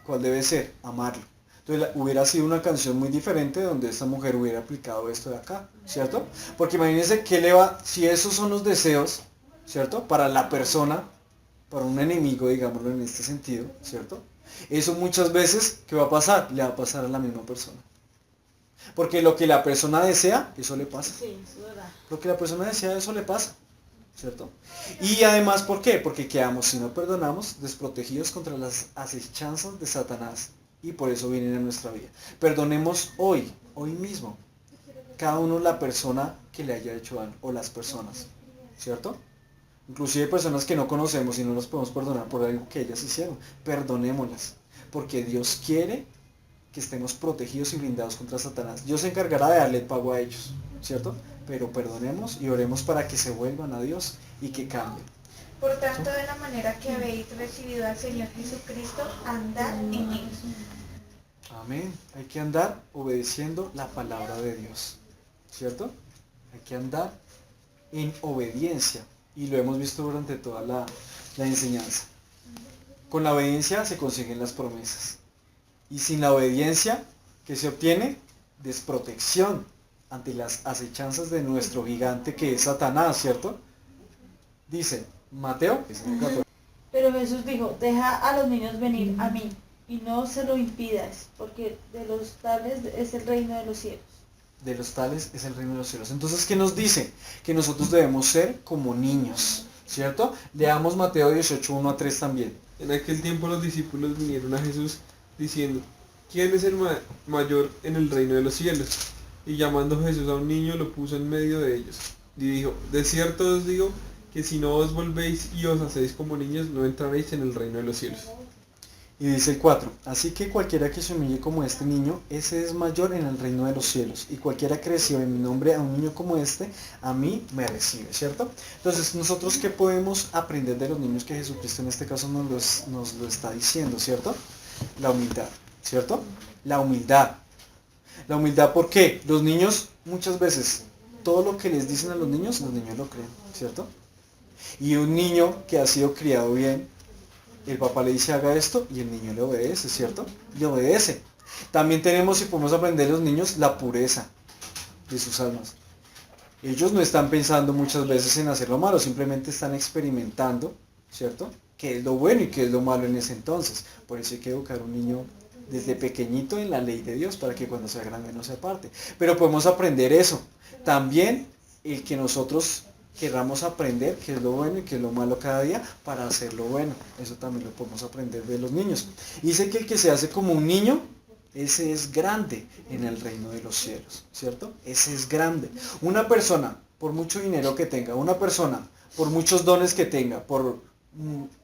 ¿cuál debe ser? Amarlo. Entonces hubiera sido una canción muy diferente donde esta mujer hubiera aplicado esto de acá, ¿cierto? Porque imagínense que le va, si esos son los deseos, ¿cierto? Para la persona, para un enemigo, digámoslo en este sentido, ¿cierto? Eso muchas veces, ¿qué va a pasar? Le va a pasar a la misma persona. Porque lo que la persona desea, eso le pasa. Sí, es verdad. Lo que la persona desea, eso le pasa, ¿cierto? Y además, ¿por qué? Porque quedamos, si no perdonamos, desprotegidos contra las acechanzas de Satanás. Y por eso vienen a nuestra vida. Perdonemos hoy mismo, cada uno la persona que le haya hecho daño, o las personas, ¿cierto? Inclusive personas que no conocemos y no las podemos perdonar por algo que ellas hicieron. Perdonémoslas, porque Dios quiere que estemos protegidos y blindados contra Satanás. Dios se encargará de darle el pago a ellos, ¿cierto? Pero perdonemos y oremos para que se vuelvan a Dios y que cambien. Por tanto, de la manera que habéis recibido al Señor Jesucristo, andad en él. Amén. Hay que andar obedeciendo la palabra de Dios, ¿cierto? Hay que andar en obediencia. Y lo hemos visto durante toda la enseñanza. Con la obediencia se consiguen las promesas. Y sin la obediencia, ¿qué se obtiene? Desprotección ante las acechanzas de nuestro gigante que es Satanás, ¿cierto? Dice Mateo, Pero Jesús dijo, deja a los niños venir a mí y no se lo impidas, porque de los tales es el reino de los cielos. de los tales es el reino de los cielos. Entonces, ¿qué nos dice? Que nosotros debemos ser como niños, ¿cierto? Leamos Mateo 18, 1 a 3 también. En aquel tiempo los discípulos vinieron a Jesús diciendo, ¿quién es el mayor en el reino de los cielos? Y llamando Jesús a un niño lo puso en medio de ellos. Y dijo, de cierto os digo que si no os volvéis y os hacéis como niños, no entraréis en el reino de los cielos. Y dice el 4, así que cualquiera que se humille como este niño, ese es mayor en el reino de los cielos. Y cualquiera que reciba en mi nombre a un niño como este, a mí me recibe, ¿cierto? Entonces, nosotros ¿qué podemos aprender de los niños que Jesucristo en este caso nos lo está diciendo, ¿cierto? La humildad, ¿cierto? La humildad. La humildad, ¿por qué? Los niños muchas veces, todo lo que les dicen a los niños lo creen, ¿cierto? Y un niño que ha sido criado bien, el papá le dice haga esto y el niño le obedece, ¿cierto? Le obedece. También tenemos y podemos aprender de los niños la pureza de sus almas. Ellos no están pensando muchas veces en hacer lo malo, simplemente están experimentando, ¿cierto? Qué es lo bueno y qué es lo malo en ese entonces. Por eso hay que educar a un niño desde pequeñito en la ley de Dios para que cuando sea grande no se aparte. Pero podemos aprender eso. También el que nosotros queramos aprender qué es lo bueno y qué es lo malo cada día para hacer lo bueno. Eso también lo podemos aprender de los niños. Dice que el que se hace como un niño, ese es grande en el reino de los cielos, ¿cierto? Ese es grande. Una persona, por mucho dinero que tenga, una persona, por muchos dones que tenga, por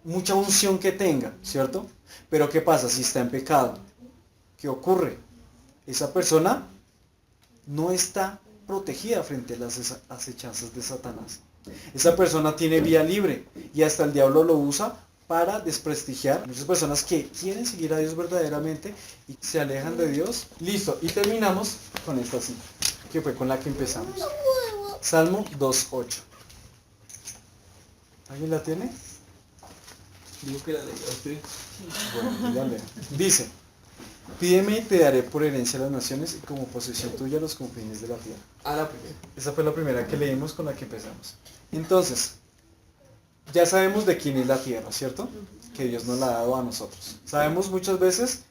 mucha unción que tenga, ¿cierto? Pero ¿qué pasa si está en pecado? ¿Qué ocurre? Esa persona no está protegida frente a las acechanzas de Satanás. Esa persona tiene vía libre y hasta el diablo lo usa para desprestigiar. Muchas personas que quieren seguir a Dios verdaderamente y se alejan de Dios. Listo, y terminamos con esta cita, que fue con la que empezamos. Salmo 2.8. ¿Alguien la tiene? Digo que la lea usted. Bueno, ya leo. Dice, pídeme y te daré por herencia las naciones y como posesión tuya los confines de la tierra. A la primera. Esa fue la primera que leímos con la que empezamos. Entonces, ya sabemos de quién es la tierra, ¿cierto? Que Dios nos la ha dado a nosotros. Sabemos muchas veces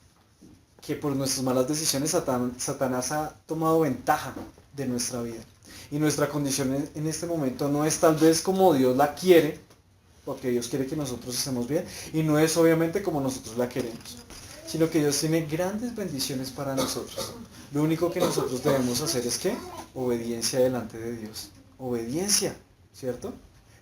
que por nuestras malas decisiones Satanás ha tomado ventaja de nuestra vida. Y nuestra condición en este momento no es tal vez como Dios la quiere, porque Dios quiere que nosotros estemos bien, y no es obviamente como nosotros la queremos, sino que Dios tiene grandes bendiciones para nosotros. Lo único que nosotros debemos hacer es que obediencia delante de Dios. Obediencia, ¿cierto?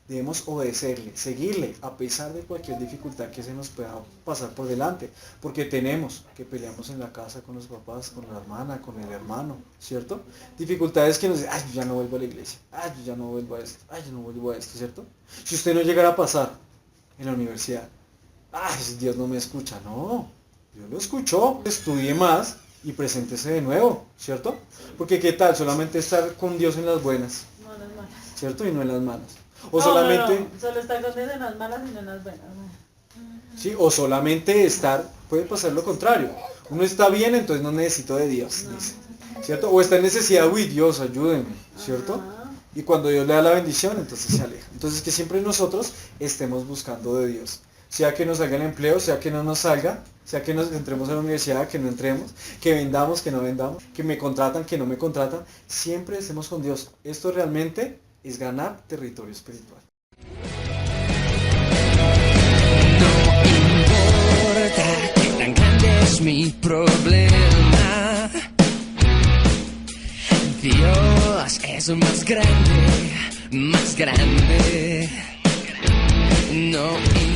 Debemos obedecerle, seguirle, a pesar de cualquier dificultad que se nos pueda pasar por delante. Porque tenemos que peleamos en la casa con los papás, con la hermana, con el hermano, ¿cierto? Dificultades que nos dicen, ay, yo ya no vuelvo a la iglesia, ay, yo ya no vuelvo a esto, ay, yo no vuelvo a esto, ¿cierto? Si usted no llegara a pasar en la universidad, ay, Dios no me escucha, no, Dios lo escuchó, estudie más y preséntese de nuevo, ¿cierto? Porque qué tal solamente estar con Dios en las buenas, No en las malas. ¿cierto? Y no en las malas. O No, solamente, no. Solo está con Dios en las malas y no en las buenas. sí, o solamente estar, puede pasar lo contrario. Uno está bien, entonces no necesito de Dios, dice, ¿cierto? O está en necesidad, uy, Dios, ayúdeme, ¿cierto? Ajá. Y cuando Dios le da la bendición, entonces se aleja. Entonces que siempre nosotros estemos buscando de Dios. Sea que nos salga el empleo, sea que no nos salga, sea que nos entremos a la universidad, que no entremos, que vendamos, que no vendamos, que me contratan, que no me contratan, siempre estemos con Dios. Esto realmente es ganar territorio espiritual. No importa qué tan grande es mi problema, Dios es más grande, más grande. No importa.